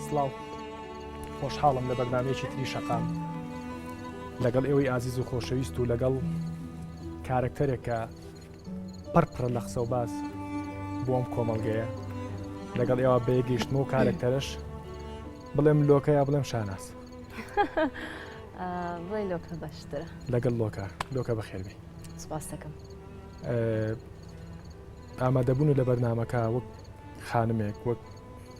سڵاو خۆشحاڵم لە بەرنامەیەکی تری شەقام لەگەڵ ئێوەی ئازیز و خۆشەویست و لەگەڵ کارکتەرێکە پڕپڕە لە قسە و باز بۆم کۆمەڵگەیە لەگەڵ ئێوە بەیەگەیشتمە و کارکتەرش بڵێم لۆکە یا بڵێم شاناس بڵێ لۆکە باشترە لەگەڵ لۆکە بەخێربی سوپاس دەکەم ئامادەبوون لە بەرنامەکە وەک خانمێک وەک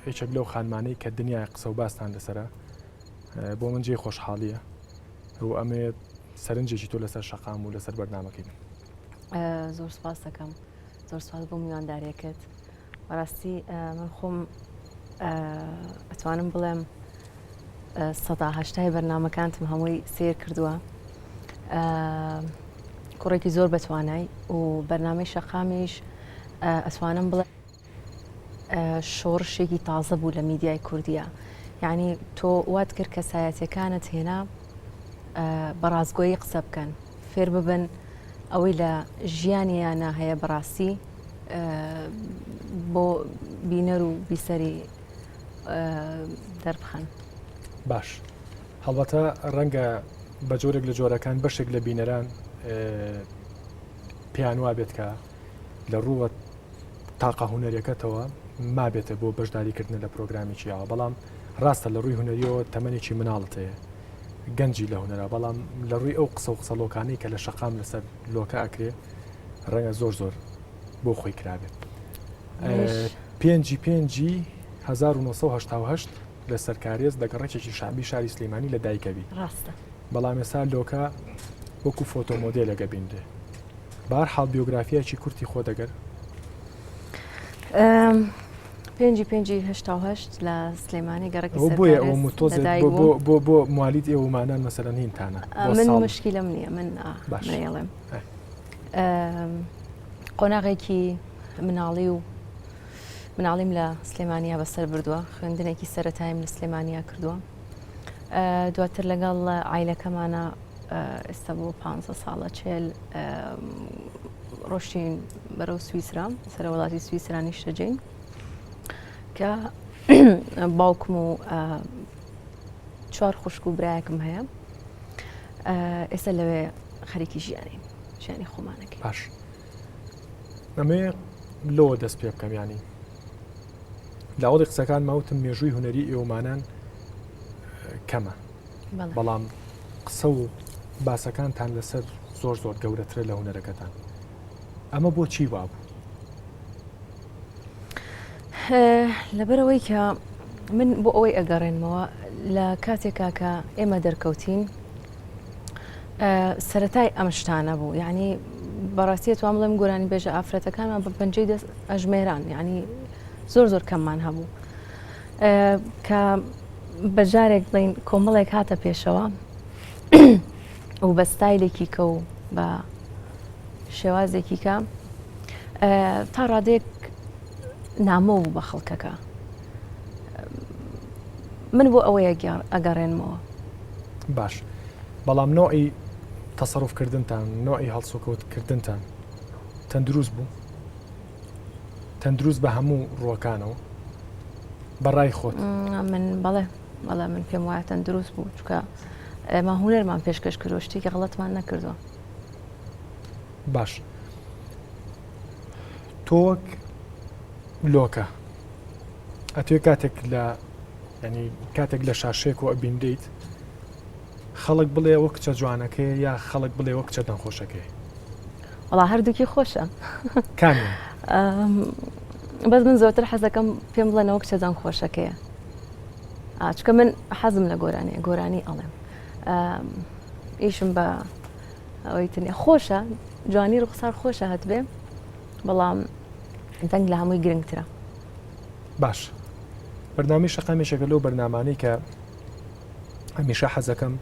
هیچێک لەو خانمانەی کە دنیای قسە و باستان لەسرە بۆ من جێ خۆشحاڵیە و ئەمێ سەرنجێکی تۆ لەسەر شەقام و لەسەر بەرنامەکەی زۆر سپاس دەکەم زۆر سپاس بۆ میوانداریەکەت بەڕاستی من خۆم ئەتوانم بڵێم ١٨ بەرنامەکانتم هەمووی سیر کردووە کوڕێکی زۆر بەتوانای و بەرنامەی شەقامیش ئەتوانم بڵێ شۆڕشێکی تازە بوو لە میدیای کوردیە یعنی تۆ وات کرد کە سایەتەکانت هێنا بەڕازگۆیی قسە بکەن فێر ببن ئەوەی لە ژیانیانە هەیە بەڕاستی بۆ بینەر و بیسەری دەربخەن باش هەڵبەتە ڕەنگە بە جۆرێک لە جۆرەکان بەشێک لە بینەران پێیان وا بێت کە لە ڕووە تاقە هوەرەکەتەوە مابێتە بۆ بەشداریکردن لە پرۆگرامیکیەوە بەڵام ڕاستە لە ڕووی هوەریەوە تەمەنێکی مناڵت هەیە گەنجی لە هوەرە بەڵام لە ڕووی ئەو قسە و قسەلۆکانەی کە لە شەقام لەسەر لۆکە ئەکرێ ڕەنگە زۆر بۆ خۆی کرابێت پێنجی 1970 لە سەرکارێز دەگەڕێکێکی شعبی شاری سلێمانی لە دایکەوی ڕاستە بەڵام ێستا لۆکە وەکو فۆتۆمۆدێلەگە بینرێ بەهەرحاڵ بیۆگرافیایکی کورتی خۆ دەگەر 5/5/88 لە سلێمانی گەڕێکی سەرکارێز بۆ موالیت ئێوەمانان مەسەلەن هینتانە من مشکیلم نییە من نەیەڵێم قۆناغێکی مناڵیم لە سلێمانیا بەسەر بردووە خوێندنێکی سەرەتایم لە سلێمانیا کردووە دواتر لەگەڵ عیلەکەمانە ئێستا بۆ 5 ساڵە چێل ڕۆشتین بەرەو سویسرا سەرە وڵاتی سویسرانی شەجین کە باوکم و 4 خوشک و برایەکم هەیە ئێستا لەوێ خەریکی ژیانی خۆمانەکەی باش ئەمێ لۆ دەست پێ بکەم ینی لاوەڵی قسەکان ماوتم مێژووی هوەری ئێوەمانان کەمە بەڵام قسە و باسەکانتان لەسەر زۆر گەورەترە لە هوەرەکەتان ئەمە بۆ چی وابوو؟ لەبەرەوەی کە من بۆ ئەوەی ئەگەڕێنمەوە لە کاتێکا کە ئێمە دەرکەوتین سەرەتای ئەم شتانە بوو یعنی بەڕاستی توان بڵێم گۆرانی بێژە ئافرەتەکانمان بە پەنجەی دەست ئەژمێران یعنی زۆر کەممان هەبوو کە بەجارێک بڵین کۆمەڵێک هاتە پێشەوە و بە ستایلێکی کە و بە شێوازێکی کە تا ڕادێک نامۆ بوو بە خەڵکەکە من بۆ ئەوەیە ئەگەڕێنمەوە باش بەڵام نۆعی تەسەڕوفکردنتان نۆعی هەڵسوکەوتکردنتان تەندروست بوو تەندروست بە هەموو ڕووەکانەوە بەڕای خۆت من بەڵێ من پێم وایە تەندروست بوو چکە ئێمە هوەرمان پێشکەش کردو شتێکی غەڵەتمان نەکردووە باش تۆک لۆکە ئەتوێ کاتێک لە ینی کاتێک لە شاشێک و ئەبیندیت خەڵک بڵێ وەک کچە جوانەکەی یا خەڵک بڵێ وەک کچە دەنخۆشەکەی وەڵا هەردووکی خۆشە کامیان بەس من زۆرتر حەزەکەم پێم بڵێنەوە کچە دەنخۆشەکەیە چکە من حەزم لە گۆرانی ئەڵێم ئیشم بە ئەوەی تنێ خۆشە جوانی ڕوخسار خۆشە هەتبێ بەڵام دەنگ لە هەمووی گرنگترە باش بەرنامی شەقامێشەکە لەو بەرنامانەی کە هەمیشە حەزەکەم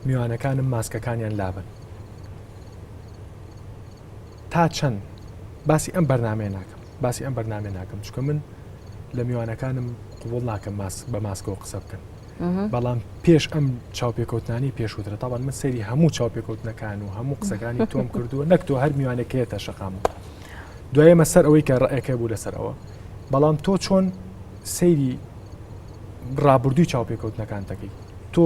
میوانەکانم ماسکەکانیان لابن تا چەند باسی ئەم بەرنامێ ناکەم چکە من لە میوانەکانم قوڵ ناکەم بە ماسکەوە قسە بکەن بەڵام پێش ئەم چاوپێکەوتنانی پێشوترە تاوان من سەیری هەموو چاوپێکەوتنەکان و هەموو قسەکانی تۆم کردووە نەک تۆ هەر میوانەکەیەتە شەقام دوایە مەسەر ئەوەی کە ڕائەکە بوو لەسەر ئەوە بەڵام تۆ چۆن سەیری ڕابردووی چاوپێکەوتنەکان دەکەی تۆ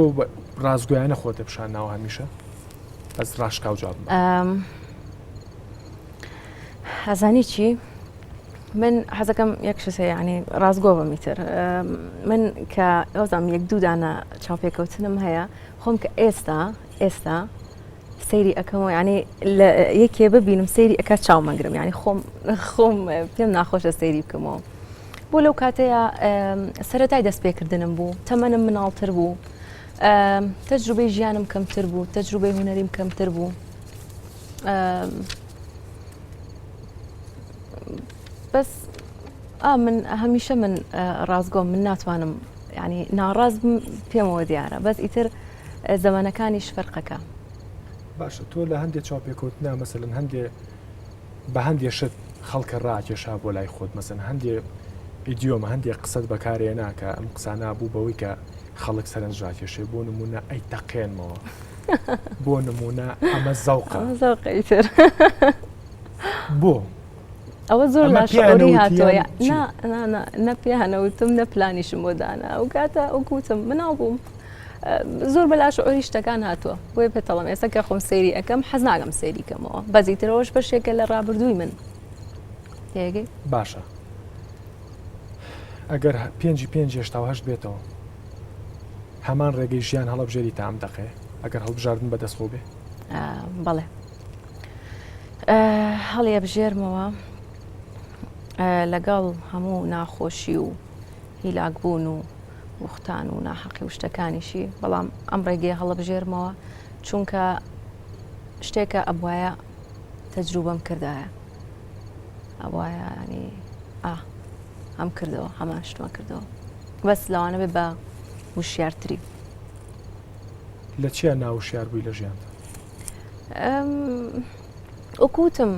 ڕازگویانە خۆتە پیشانناوە هەمیشە بەس ڕاشکاو جواب هەزانی چی؟ من حەزەکەم یەکشسە یعنی ڕازگۆ بەمیتر من کە ئەوزانام یەک دوودانە چاوپێکەوتنم هەیە خۆم کە ئێستا سەیری ئەەکەمەوە ینی یەکێ ببینم سەیری ئەکە چاومەگرم ینی خۆم پێم ناخۆشە سەیری بکەمەوە بۆ لەو کاتەیە سەرەتای دەستپێکردنم بوو تەمەنم مناڵتر بوو تەجروبەی ژیانم کەمتر بوو تەجروبەی هونەریم کەمتر بوو بەس من هەمیشە من ڕازگۆم من ناتوانم ینی ناڕاز پێمەوە دیارە بەس ئیتر زەمانەکانیش فەرقەکە باشە تۆ لە هەندێک چاوپێکەوتنا مەسەلەن هەندێ بە هەندێ شت خەڵکە ڕاکێشا بۆ لای خۆت مەسەن هەندێ ئیدیۆمە هەندێک قسەت بەکارێ ناکە ئەم قسانە بوو بەوەی کە خەڵک سەرنجڕاکێشێ بۆ نمونە ئەی تەقێنمەوە بۆ نمونە ئەمە زەوقەیتر بۆ ئەوە زۆر لاشعوری هاتووە نەپیانەوتم نەپلانیشم بۆ دانا ئەو کاتە ئەو گوتم مناڵ بووم زۆر بە لاشعوری شتەکان هاتووە بۆیە پێتەڵم ئێستا کە خۆم سەیری ئەەکەم حەز ناگەم سەیریکەمەوە بەزیترەوەش بەشێکە لە ڕابردووی من تێگەی باشە ئەگەر 5/5 بێتەوە هەمان ڕێگەی ژیان هەڵەبژێری تا ئەم دەقێ ئەگەر هەڵبژاردن بەدەستخۆ بێ بەڵێ هەڵێ بژێرمەوە لەگەڵ هەموو ناخۆشی و هیلاکبوون و وختان و ناحەقی و شتەکانیشی بەڵام ئەم ڕێگەی هەڵەبژێرمەوە چونکە شتێکە ئەبواە تەجروبەم کردایە ئەوایە ینی ئەم کردەوە هەمان شتوان کردەوە بەس لەوانە بێ بە وشیارتری لە چیە ناوشیار بووی لە ژیاندا ئۆکوتم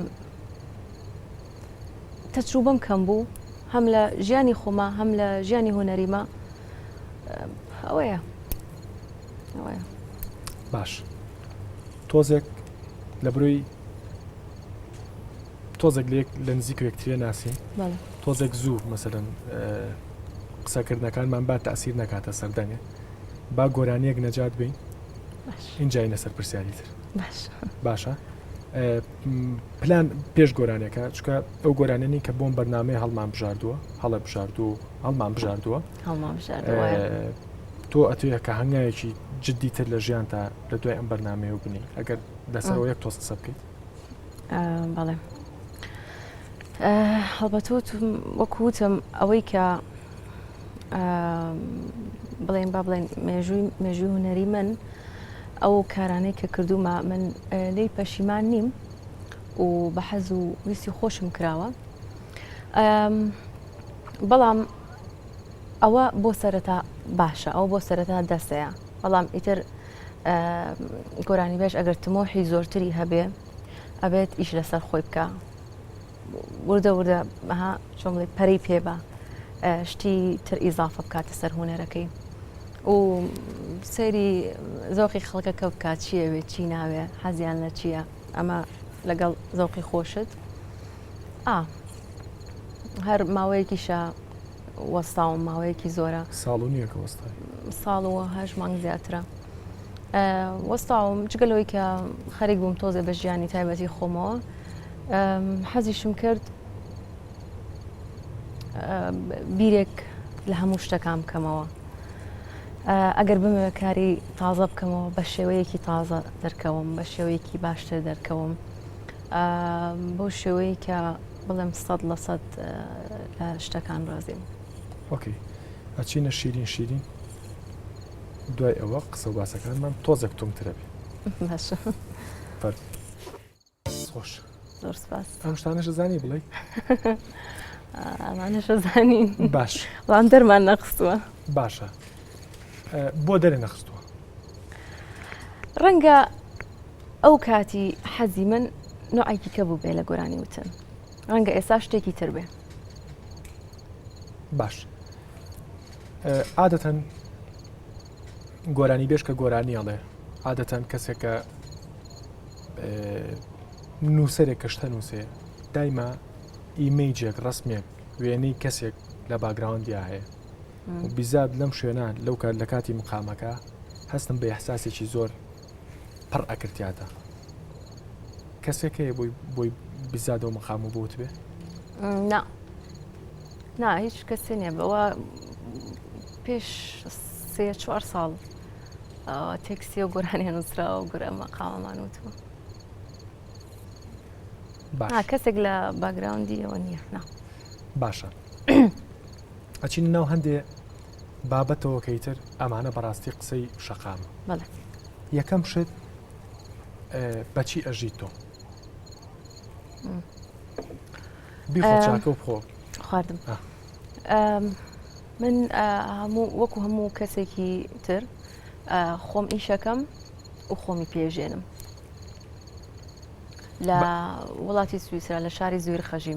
تەجروبەم کەم بوو هەم لە ژیانی خۆما هەم لە ژیانی هوەریمە ئەوەیە باش تۆزێک لە بروی تۆزێک لێک لە نزیک یەکترێ ناسین تۆزێک زوو مەسەرەن قسەکردنەکانمان با تەئسیر نەکاتە سەردەنێ با گۆرانیەک نەجات بین اینجای نەسەر پرسیاریتر باشە پلان پێش گۆرانەکە چکە ئەو گۆرانێنی کە بۆم بەرنامەی هەڵمان بژاردووە هەڵە بژاردووە هەڵمان بژاردووە تۆ ئەتوێت کە هەنگایەکی جددیتر لە ژیان تا لە دوای ئەم بەرنامەیە و بنی ئەگەر لەسەرەوە یەک تۆست قسە بکەیت بەڵێ هەڵبەتۆ وەکوتم ئەوەی کە بڵێن با بڵێن مێژووی هونەری من ئەو کارانەی کە کردومە من لی پەشیمان نیم و بە حەز و ویستی خۆشم کراوە بەڵام ئەوە بۆ سەرەتا باشە ئەو بۆ سەرەتا دەستەیە بەڵام ئیتر گۆرانی بێش ئەگەر تمۆحی زۆرتری هەبێ ئەبێت ئیش لەسەر خۆی بکە وردە بەها چۆن بڵێ پەرەی پێبە شتی تر ئیزافە بکاتە سەر هونەرەکەی و سەیری زۆقی خەڵکەکە بکات چیە وێ چی ناوێ حەزیان لە چییە ئەمە لەگەڵ زۆقی خۆشت هەر ماوەیەکیشە وەستاوم ماوەیەکی زۆرە ساڵ و نییەکە وەستای ساڵەوە 8 مانگ زیاترە وەستاوم جگەلەوەی کە خەریک بووم تۆزێ بە ژیانی تایبەتی خۆمەوە حەزیشم کرد بیرێک لە هەموو شتەکان بکەمەوە ئەگەر بمەوە کاری تازە بکەمەوە بە شێوەیەکی تازە دەرکەوم بە شێوەیەکی باشتر دەرکەوم بۆ شێوەیە کە بڵێم 100% لە شتەکان ڕازیم ئۆکەی ئەچینە شیرین دوای ئەوە قسە و باسەکانمان تۆزێک تۆمترە بێ خۆش زۆر سپاس ئەم شتانەشە زانی بڵێ ئەمانەشە زانین باش وان دەرمان نەخستووە باشە بۆ دەرێ نەخستووە ڕەنگە ئەو کاتی حەزی من نوعایکی کە بوو بێ لە گۆرانی وتن ڕەنگە ئێستا شتێکی تر بێ باش عادەتەن گۆرانی بێش کە گۆرانی ئەڵێ عادەتەن کەسێکە نووسەرێک کەشتە نووسێ دایما ئیمەیجێک ڕسمێک وێنەی کەسێک لە باگراوندیا هەیە و بیزاد لەم شوێنە لەو کات لە کاتی مقامەکە هەستم بە احساسێکی زۆر پڕ ئەکردیاتە کەسێکەیە بۆی بیزادەوە مقام و بۆت بێ نا هیچ کەسێ نییە بەوە پێش 3-4 ساڵ تێکسی و گۆرانی نووسراوە و گورە مەقامەمان وتوە کەسێک لە باگراوندیەوە نییە باشە ئەچین ناو هەندێ بابەتەوە کەیتر ئەمانە بەڕاستی قسەی شەقامە یەکەم شت بەچی ئەژیت تۆ بیخۆ چاکە و بخۆ خواردم من وەکو هەموو کەسێکی تر خۆم ئیشەکەم و خۆمی پێژێنم لە وڵاتی سویسرا لە شاری زوێر خەژی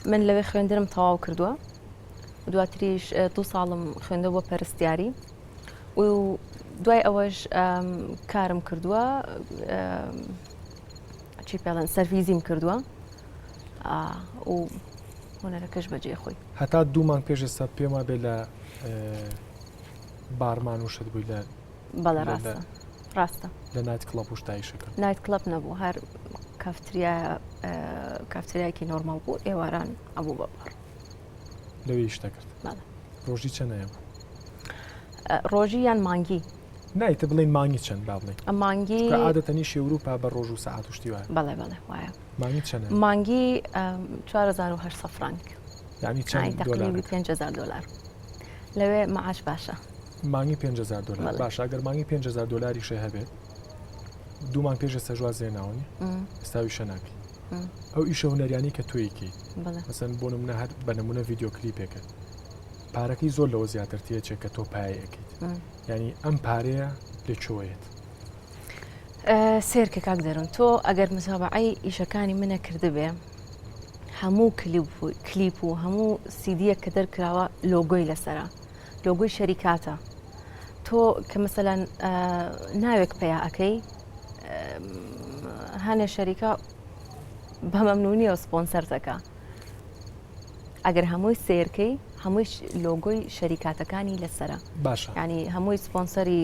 من لەوێ خوێندنم تەواو کردووە دواتریش 2 ساڵم خوێندە بۆ پەرستیاری و دوای ئەوەش کارم کردووە چی پێڵێن سەرڤیزیم کردووە و هۆنەرەکەش بەجێ خۆی هەتا 2 مانگ پێش ئێستا پێما بێ لە بارمان وشت بووی لە بەڵێ ڕاستە لە نایت کڵەب وشتایشەکە نایت کڵەب نەبوو هەر کافتریایەکی نۆرمال بوو ئێواران ئەبوو بەپڕ لەوێ شتە کرد ڕۆژی چەندەیە ڕۆژی یان مانگی نایتە بڵین مانگی چەند با بڵێ مانگی عادەتەنی شێوروپا بە ڕۆژ و سەعات و شتی وایە بەڵێ وایە مانگی چەندە مانگی 4800 فرانک یعنی چەند دۆلار 5000 دلار لەوێ مەعاش باشە مانگی 5000 دلار باشە ئەگەر مانگی 5000 دلاری شێ هەبێت 2 مانگ پێش ئێستا ژوازێ ناونی ئێستاویشە ناکەی ئەو ئیشە هونەریانی کە تۆیکی مەسەن بۆ نمونە هەر بە نمونە ڤیدیۆ کلیپێکە پارەکەی زۆر لەوە زیاتر تێچێت کە تۆ پایەکەیت ینی ئەم پارەیە لێکۆیت سێرکە کاک دەرون تۆ ئەگەر مسابعی ئیشەکانی منە کردبێ هەموو کلیپ و هەموو سیدیە کە دەرکراوە لۆگۆی لەسرە لۆگۆی شەریکاتە تۆ کە مەسەلەن ناوێک پێیاکەی هەنێ شەریکە بە مەمنونیەوە سپۆنسەرتەکە ئەگەر هەمووی سێرکەی هەمووی لۆگۆی شەریکاتەکانی لەسرە باشە ینی هەمووی سپۆنسەری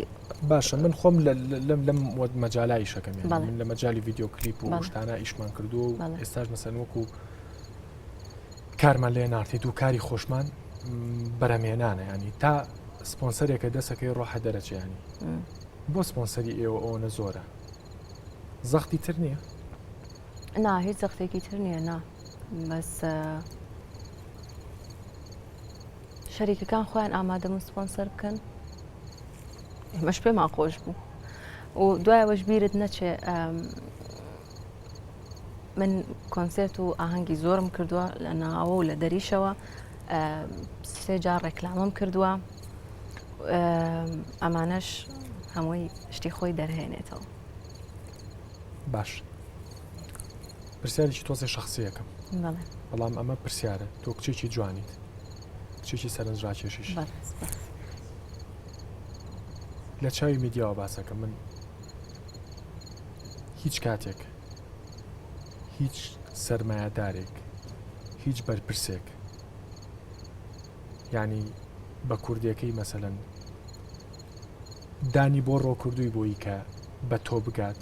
باشە من خۆم لەم مەجالای شەکەم من لە مەجای ڤیدیۆ کلیپ و شتانە ئیشمان کردو و ئێستاش مەسەن وەکو کارمان لێ نارتیت و کاری خۆشمان بەرەمێنانە ینی تا سپۆنسەرێکە دەسەکەی ڕۆحە دەرەچیانی بۆ سپۆنسەری ئێوە ئەوە زۆرە زەختی تر نییە؟ نا هیچ زەختێکی تر نییە نا بەس شەریکەکان خۆیان ئامادەمون سپۆنسەر بکەن ئێمەش پێمان خۆش بوو و دوایەوەش بیرت نەچێ من کۆنسێرت و ئاهەنگی زۆرم کردووە لە ناوە و لە دەریشەوە 3 جار ڕێکلامەم کردووە ئەمانەش هەمووی شتی خۆی دەرهێنێتەوە باش پرسیارێکی تۆزی شخصیەکەم بەڵام ئەمە پرسیارە تۆ کچێکی جوانیت کچێکی سەرنجڕاکێشیش لە چاوی میدیاوە باسەکە من هیچ کاتێک هیچ سەرمایەدارێک هیچ بەرپرسێک ینی بە کوردیەکەی مەسەلەن دانی بۆ ڕۆکردووی بۆی کە بە تۆ بگات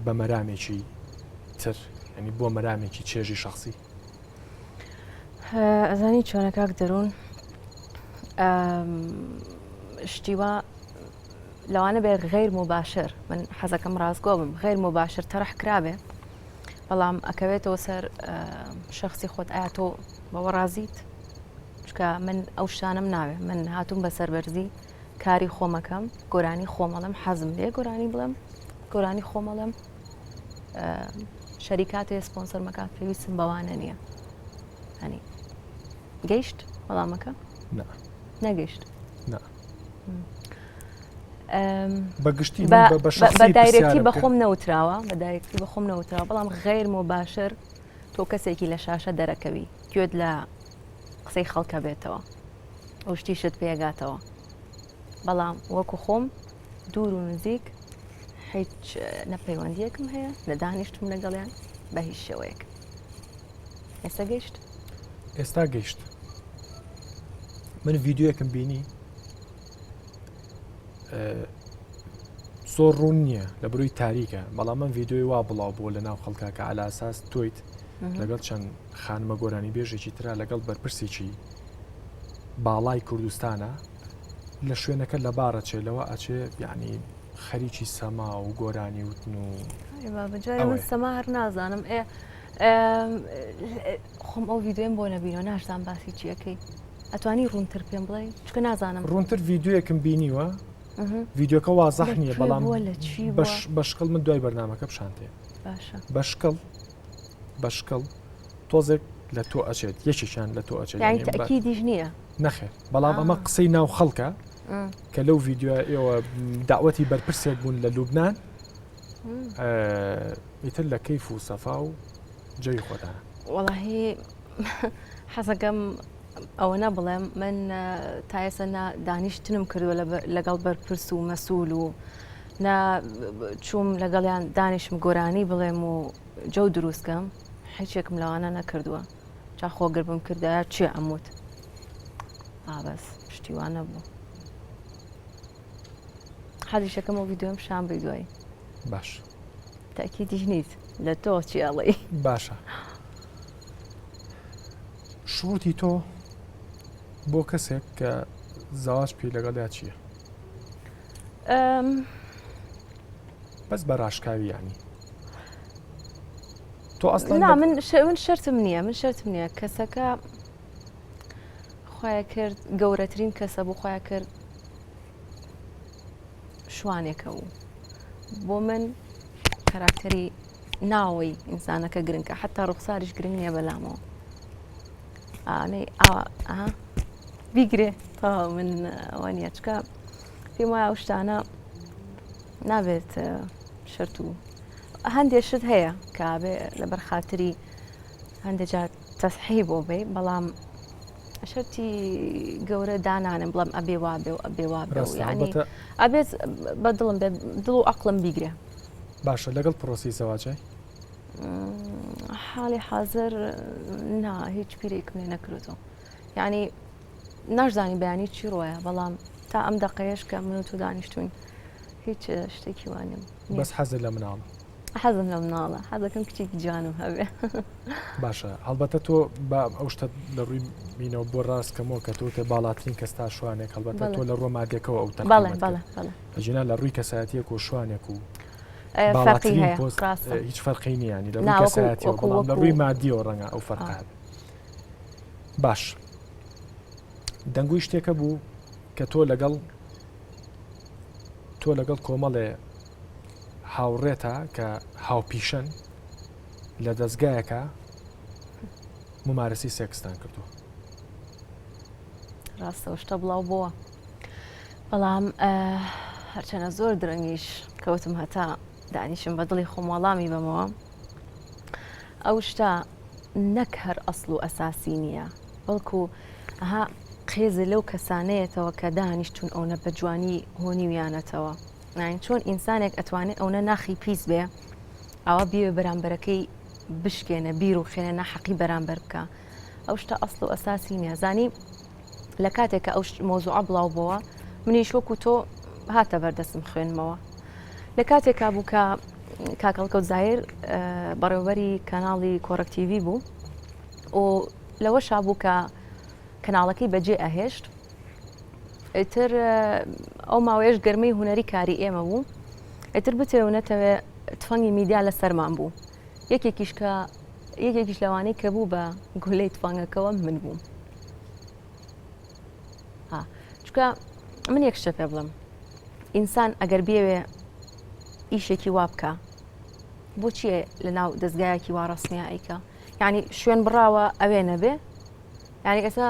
بە مەرامێکی تر ینی بۆ مەرامێکی چێژی شخصی ئەزانی چۆنە کاک دەروون شتیوە لەوانە بێ غیر مباشر من حەزەکەم ڕاستگۆ بم غیر مباشر تەرەح کرابێ بەڵام ئەکەوێتەوە سەر شخصی خۆت ئایا تۆ بەوە ڕازیت چکە من ئەو شتانم ناوێ من هاتووم بە سەربەرزی کاری خۆمەکەم گۆرانی خۆمەڵم حەزم لێ گۆرانی بڵێم گۆرانی خۆمەڵم شەریکاتێ سپۆنسەر مەکات پێویستم بەوانە نییە هەنی گەیشت وەڵامەکە نەگەیشت بەگشتی بە دایرەکتی بە خۆم نەوتراوە بە دایرەکتی بە خۆم نەوتراوە بەڵام غیر مباشر تۆ کەسێکی لە شاشە دەرەکەوی گوێت لە قسەی خەڵکە بێتەوە ئەو شتیشت پێگاتەوە بەڵام وەکو خۆم دوور و نزیک هیچ نەپەیوەندیەکم هەیە نەدانیشتم لەگەڵیان بە هیچ شێوەیەک ئێستا گەیشت ئێستا گەیشت من ڤیددیوەکەم بینی زۆر ڕوون نییە لە بروی تاریکە بەڵام من ڤیددیۆی وا بڵاو بۆ لە ناو خەڵکە کە علاساس تۆیت لەگەڵ چەند خانمە گۆرانی بێژێکی تررا لەگەڵ بەرپرسێکی باڵای کوردستانە لە شوێنەکە لە باڕەچێلەوە ئەچێ یعنی خەریکی سەما و گۆرانی وتن و بەجای من سەما هەر نازانم خۆم ئەو ڤیددیۆم بۆ نەبینەوە ناشزان باسی چیەکەی ئەتوانی ڕوونتر پێم بڵێ چکە نازانم ڕوونتر ڤیددیوەکەم بینیوە ڤیددیۆکە وازەح نییە بەڵام بەشکڵ من دوای بەرنامەکە پیشانتێ بەشکڵ تۆزێک لە تۆ ئەچێت یەکێکیان لە تۆ ئەچێت یعنی دیژ نییە نەخێر بەڵام ئەمە قسەی ناو خەڵکە کە لەو ڤیددیۆ ئێوە داوەتی بەرپرسێک بوون لە لوبناان ئیتر لە کەیف و سەفا و جێی خۆدانە وەڵاهی حەزەکەم ئەوە نەبڵێم من تا ئێستا دانیشتنم کردووە لەگەڵ بەرپرس و مەسوول و چووم لەگەڵیان دانیشم گۆرانی بڵێم و جە دروستکەم هیچێکم لەوانە نەکردووە جا خۆگر بم کردایە چێ ئەموت ئابەس پشتیوانە بوو حەزیشەکەم ئەو ڤیددیۆم شان بی دوایی باش تاکیدیش نیت لە تۆ چی ئەڵێ باشە شروتی تۆ بۆ کەسێک کە زاواج پێی لەگەڵیا چییە؟ بەس بە ڕاشکاوی ینی تۆ ئەسڵ من شەرتم نییە کەسەکە خۆیان کرد گەورەترین کەسە بۆ خۆیان کرد شوانێکە و بۆ من کاراکتەری ناوەی ئینسانەکە گرنگکە حتا ڕوخساریش گرنگ نییە بەلامەوە بیگرێ تا من ئەوە نیە چکە پێم وایە ئەو شتانە نابێت شرت و هەندێک شت هەیە کە بێ لەبەر خاتری هەندێک جار تەسحی بۆ بێ بەڵام شەرتی گەورە دانانم بڵام ئەبێ وابێ و ئەبێ وابێ و یعنی ئەبێت بە دڵم بێ دڵ و عەقڵم بیگرێ باشە لەگەڵ پرۆسی زەواجای حاڵی حاضر نا هیچ پیرێکم لێ نەکردەوە یعنی ناشزانی بەیانی چی ڕۆیە بەڵام تا ئەم دەقەیەش کە من و تۆ دانیشتوین هیچ شتێکی وانم بەس حەزت لە مناڵە حەزم لە مناڵە حەزەکەم کچێکی جوانم هەبێ باشە هەڵبەتە تۆ بە ئەو شتە لە ڕووی بینەوە بۆ ڕاستکەمەوە کە تۆ تێ باڵاترین کەستا شوانێک هەڵبەتە تۆ لە ڕۆماگەکەەوە ئەو تەژینا لە ڕووی کەسایەتیەک و شوانێک و باڵاترین پۆست هیچ فەرقی نییانی لە ڕووی کەسایەتیەوە بەڵام لە ڕووی مادیەوە ڕەنگە ئەو فەرقات باش دەنگوی شتێکە بوو کە تۆ لەگەڵ کۆمەڵێ هاوڕێتە کە هاوپیشەن لە دەستگایەکە ممارەسی سێکستان کردووە ڕاستەوە شتە بڵاو بووە بەڵام هەرچەنە زۆر درەنگیش کەوتم هەتا دانیشم بە دڵی خۆم وەڵامی بەمەوە ئەو شتە نەک هەر ئەسڵ و ئەساسی نییە بەڵکو ئەها قێزە لەو کەسانەیەتەوە کە دانیشتون ئەوە بە جوانی هۆنی ویانەتەوە نین چۆن ئینسانێک ئەتوانێت ئەوە ناخی پیس بێ ئەوە بیوێ بەرامبەرەکەی بشکێنە بیر و خێنە نەحەقی بەرامبەر بکە ئەو شتە ئەسڵ و ئەساسی نییە زانی لە کاتێککە ئەو مۆزوعە بڵاو بووە منیش وەکو تۆ هاتە بەردەستم خوێنمەوە لە کاتێکا بوو کە کاکەڵکەوت زایر بەڕێوەبەری کەناڵی کۆڕەک تیڤی بوو و لەوەشا بوو کە کەناڵەکەی بەجێ ئەهێشت ئیتر ئەو ماوەیەش گەرمەی هوەری کاری ئێمە بوو ئیتر بتێونەتەوێ تفەنگی میدیا لە سەرمان بوو یەکێکیش لەوانەی کە بوو بە گولەی تفەنگەکەوە من بووم چکە من یەک شتە پێ بڵم ئینسان ئەگەر بێوێ ئیشێکی وا بکە بۆچیە لە ناو دەستگایەکی وا ڕستنیا ئەیکە یعنی شوێن بڕاوە ئەوێ نەبێ یعنی ئێستا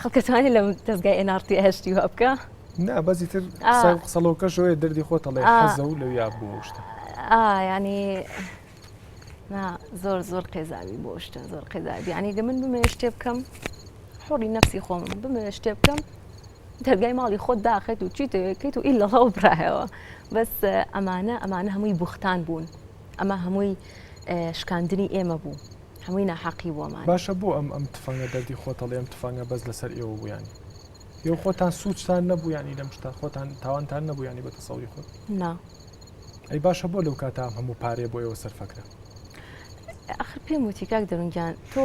خەڵکەتوانی لە دەستگای ئێنارتی هەشتی وا بکە نا بەزی تر قسەڵەوەکە شوێ دەردی خۆتەڵێ حەزە و لەو یا بوو شتە ینی زۆر قێزاوی بۆ شتە زۆر قێزاوی ینی گە من بمێ شتێ بکەم حۆڕی نەفسی خۆم بمێ شتێ بکەم دەرگای ماڵی خۆت داخێت و چیتەکەیت و ئیلەڵەوە برایەوە بەس ئەمانە هەمووی بوختان بوون ئەمە هەمووی شکاندنی ئێمە بوو هەمووی ناحەقی بۆمان. باشە بۆ ئەم تفانگە دەردی خۆتەڵێ ئەم تفانگە بەس لەسەر ئێوە بوو ینی ئێوە خۆتان سوودتان نەبوو ینی لەم شتا خۆتان تاوانتان نەبوو ینی بە تەسەوری خۆت نا ئەی باشە بۆ لەو کاتام هەموو پارێ بۆ ئێوە سەرفەکرا ئەخر پێم وتی کاک دەرونگیان تۆ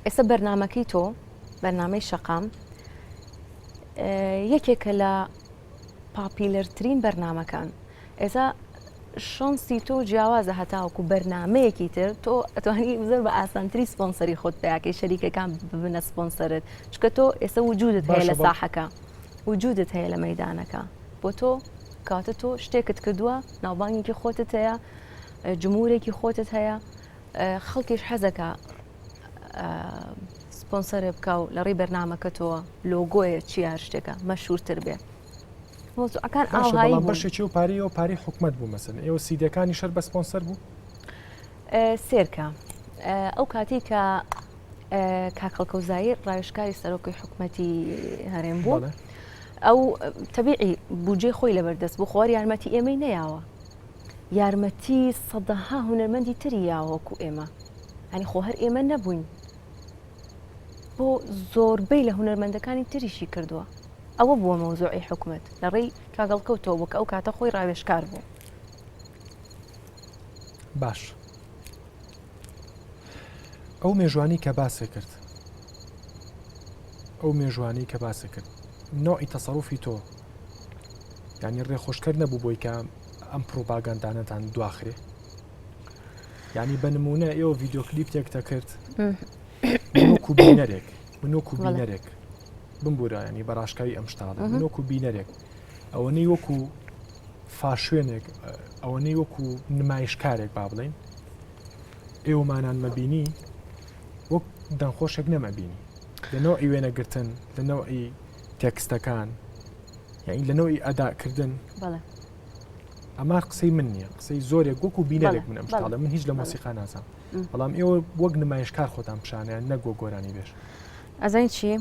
ئێستا بەرنمەکەی تۆ بەرنامەی شەقام یەکێکە لە پاپیلەرترین بەرنمەکان ئێستا شانسی تۆ جیاوازە هەتاوەکو بەرنمەیەکی تر تۆ ئەتوانی زۆر بە ئاسانتری سپۆنسەری خۆت بەیاکەی شەریکەکان ببنە سپۆنسەرت چکە تۆ ئێستا وجودت هەیە لە ساحەکە وجودت هەیە لە مەیدانەکە بۆ تۆ کاتە تۆ شتێکت کردووە ناوبانگێکی خۆتت هەیە جمهورێکی خۆتت هەیە خەڵکیش حەزەکە سپۆنسەرێ بکە و لە ڕێی بەرنمەکەتەوە لۆگۆیە چی هەر شتێکە مەشهورتر بێ مۆزوعەکان ئاوهایی بوون بەشێکی و پاری و پاری حکومت بوو مەسەن ئێوە سیدەکانی شەر بە سپۆنسەر بوو سێرکە ئەو کاتی کە کاکەڵکەوزایی ڕایشکاری سەرۆکی حکومەتی هەرێم بوو ئەو تەبیعی بودجێ خۆی لەبەردەست بوو خۆوار یارمەتی ئێمەی نەیاوە یارمەتی سەدەها هونەرمەندی تری یاوەکو ئێمە هەنی خۆ هەر ئێمە نەبووین بۆ زۆربەی لە هونەرمەندەکانی تریشی کردووە ئەوە بووە مەوزوعی حکومت لە ڕێی کاگەڵکەوتەوە بوو کە ئەو کاتە خۆی ڕاوێژکار بوو باش ئەو مێژوانی کە باسێ کرد ئەو مێژوانی کە باسێ کرد نۆعی تەسەڕوفی تۆ یعنی ڕێخۆشکرد نەبوو بۆی کە ئەم پرۆپاگاندانەتان دواخرێ یعنی بە نمونە ئێوە ڤیددیۆ کلیپتێکتە کرد منۆکو بینەرێک منۆکو بینەرێک بمبورە ینی بەڕاشکاوی ئەم شتاڵە منۆکو بینەرێک ئەوەنەی وەکو فاشوێنێک ئەوەنەی وەکو نمایشکارێک با بڵێن ئێوەمانان مەبینی وەک دەنخۆشێک نەمەبینی لەنەوەی وێنەگرتن لەنەوەی تێکستەکان یعنی لەنەوەی ئەداکردن ئەما قسەی من نییە قسەی زۆرێک وەکو بینەرێک من ئەم شتاڵە من هیچ لە مۆسیقا نازانم بەڵام ئێوە وەک نمایشکار خۆتان پیشانیان نەگۆ گۆرانی بێش ئەزای چی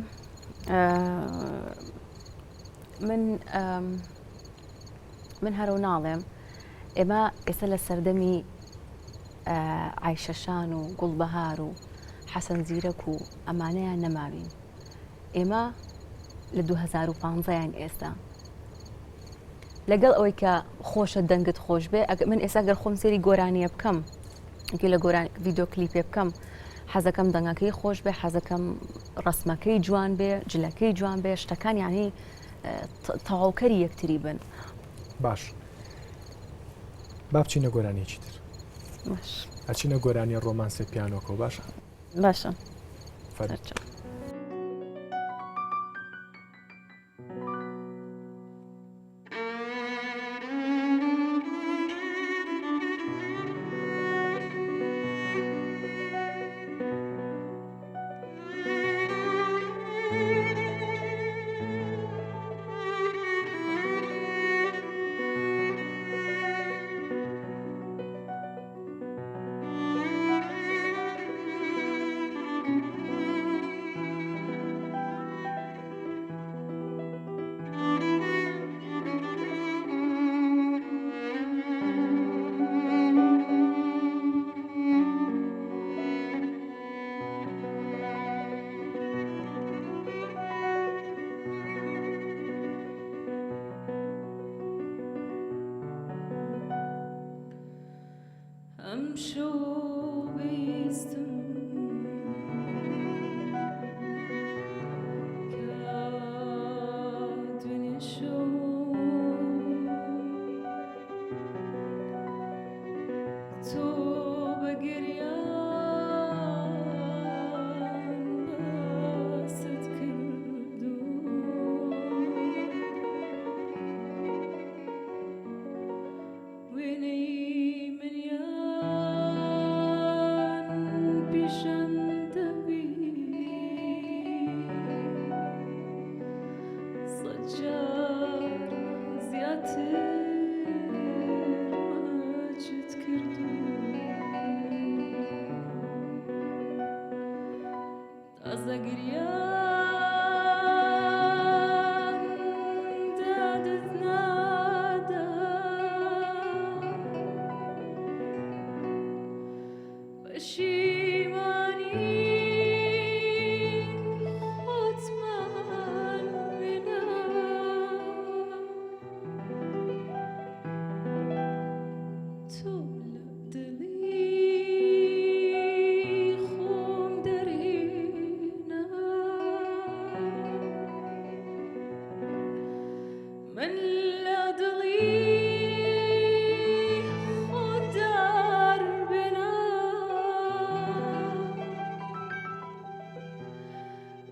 من هەرو ناڵێم ئێمە ئێستا لە سەردەمی عایشەشان و گوڵبەهار و حەسەن زیرەک و ئەمانەیان نەماوین ئێمە لە 2015 یان ئێستا لەگەڵ ئەوەی کە خۆشە دەنگت خۆش بێ من ئێستا گەر خۆم سێری گۆرانیە بکەم لە گۆران ڤیددیۆ کلیپێ بکەم حەزەکەم دەنگەکەی خۆش بێ حەزەکەم ڕسمەکەی جوان بێ جلەکەی جوان بێ شتەکان یعنی تەواوکەری یەکتری بن باش با بچینە گۆرانیەکی تر ئەچینە گۆرانی ڕۆمانسێ پیانۆکە و باشە باشە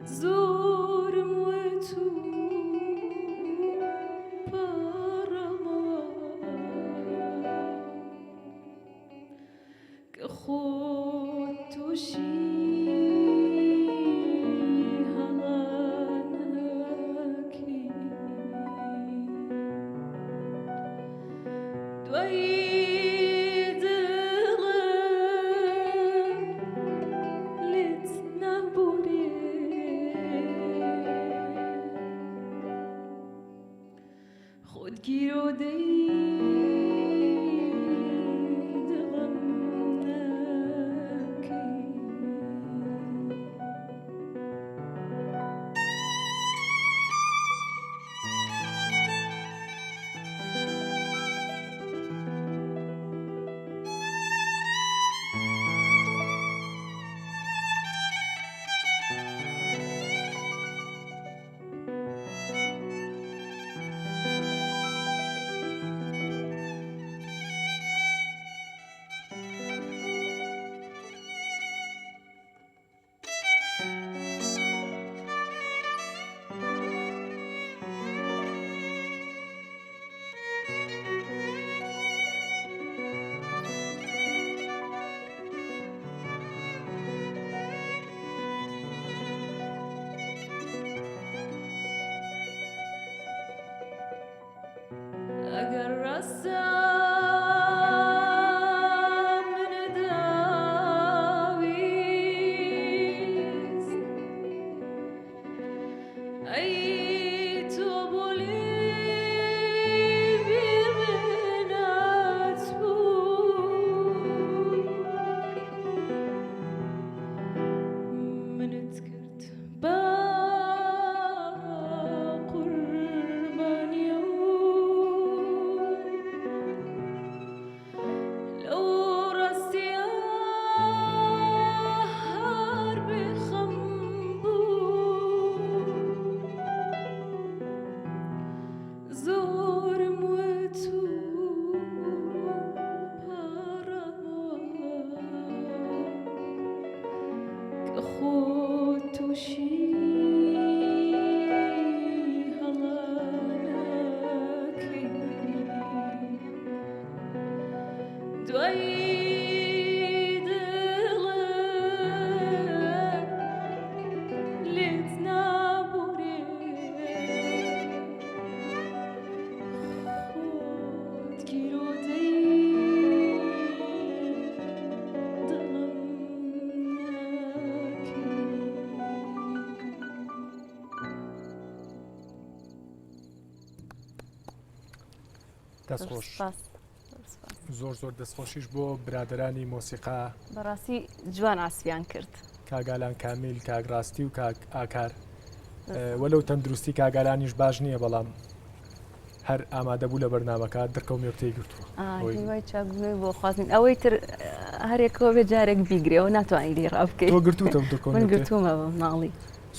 زۆرم وێتو پارەمەوە کە خۆت تووشی هەڵانەکەی دوایی دڵم لێت نابورێ خۆتگیرۆ دەی دڵم نەکەی ئەگەر ڕاستە منەداویست ئەی تۆ بۆ لێ بێمێنات بوو منت کرد بە قوربانیە لەو ڕاستیە هەر بێخەم بوو زۆرم وێتو پارەمەوە کە خۆت تووشی هەڵانەکەی دوایی دڵم لێت نابورێ خۆتگیرۆ دەی دڵم نەکەی دەستخۆش سپاس زۆر دەستخۆشیش بۆ برادرانی مۆسیقا بەڕاستی جوان ئاسویان کرد کاگالان کامیل کاگڕاستی و کاک ئاکار وەلەو تەندروستی کاگالانیش باش نییە بەڵام هەر ئامادە بوو لە بەرنامەکە دڕکەوتەی گرتووە وای چاگوێ بۆ خوازین ئەوەی تر هەرێکەوە بێ جارێک بیگرێەوە ناتوانین لێ ڕابکەیت تۆ گرتوتە من گرتومە بە ماڵی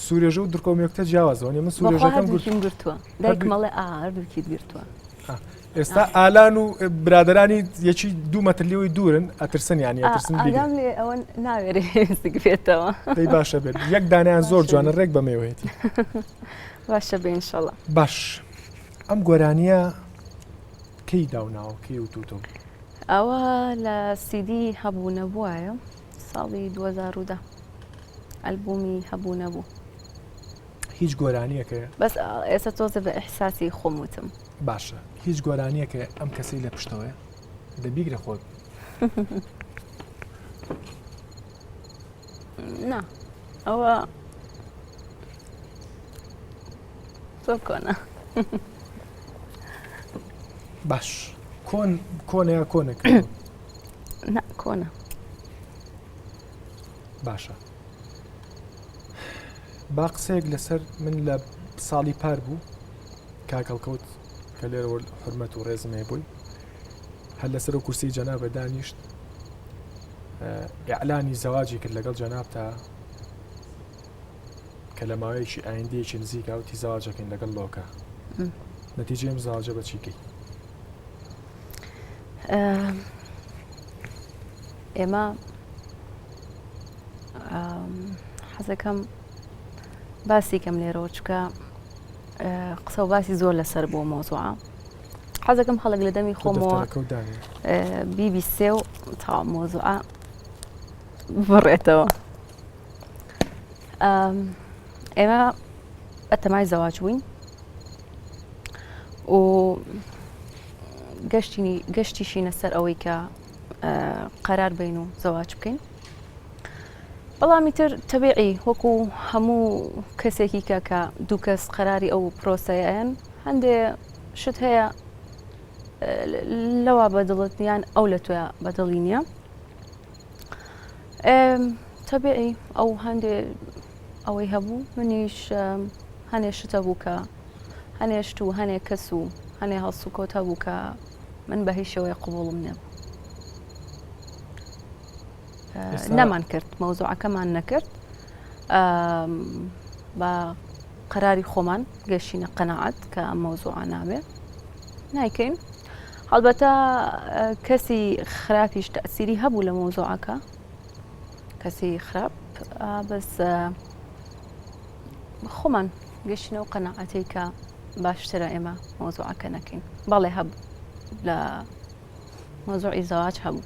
سوورێژە و دڕکەوتە جیاوازەوە من سوورێژەکەم گرتووە دایک مەڵێ هەردووکیت گرتووە ئێستا ئالان و برادرانی یەکی دوو مەترلیەوەی دوورن ئەترسن ینی ئەترسن ئاگام لێ ئەوە ناوێرێ بێتەوە دەی باشە بێت یەک دانیان زۆر جوانە ڕێک بەمێوەیەتی باشە بێ ئینشەڵا باش ئەم گۆرانیە کەی داوناوە کەی وتوتۆ ئەوە لە سیدی هەبوو نەبووایە ساڵی 2010 ئەلبومی هەبوو نەبوو هیچ گۆرانیەکە بەس ئێستا تۆزە بە ئەحساسی خۆموتم باشە هیچ گۆرانیەکە ئەم کەسەی لە پشتەوەیە دەبیگرە خۆت نا ئەوە تۆ کۆنە باش کۆنەیە کۆنێک نا کۆنە باشە با قسەیەک لەسەر من لە ساڵی پار بوو کاکەڵکەوت کە لێرەوە حرمەت و ڕێزمێ بووی هەر لەسەر و کورسی جەنابە دانیشت ئیعلانی زەواجی کرد لەگەڵ جەناب تا کە لە ماوەیەکی ئایندەیەکی نزیکە وتی زەواجەکەین لەگەڵ لۆکە نەتیجەی ئەم زەواجە بە چی کەی ئێمە حەزەکەم باسی کەم لێرەوە چکە قسە و باسی زۆر لەسەر بۆ مۆزوعە حەزەکەم خەڵک لە دەمی خۆمەوە BBC و تا مۆزوعە بڕێتەوە. ئێمە بەتەمای زەواج بووین و گەشتیشینە سەر ئەوەی کە قەرار بین و زەواج بکەین. بەڵامی تر تەبیعی وەکو هەموو کەسێکی کە دوو کەس قەراری ئەو پرۆسەیەیان هەندێ شت هەیە لەوا بەدڵت یان ئەو لە توێ بەدڵی نییە. تەبیعی ئەو هەندێ ئەوەی هەبوو منیش هەنێ شتە بوو کە هەنێشت و هەنێ کەس و هەنێ هەڵس و کۆتە بوو کە من بە هیچ شێوەیە قبوڵم نێبوو. نەمان کرد مەوزوعەکەمان نەکرد بە قەراری خۆمان گەشتینە قەناعەت کە ئەم مەوزوعە نابێ نایکەین. هەڵبەتە کەسی خراپیش تەئسیری هەبوو لە مەوزوعەکە کەسی خراپ بەس خۆمان گەشتینە و قەناعەتی کە باشترە ئێمە مەوزوعەکە نەکەین. بەڵێ هەبوو لە مەوزوعی زەواج هەبوو.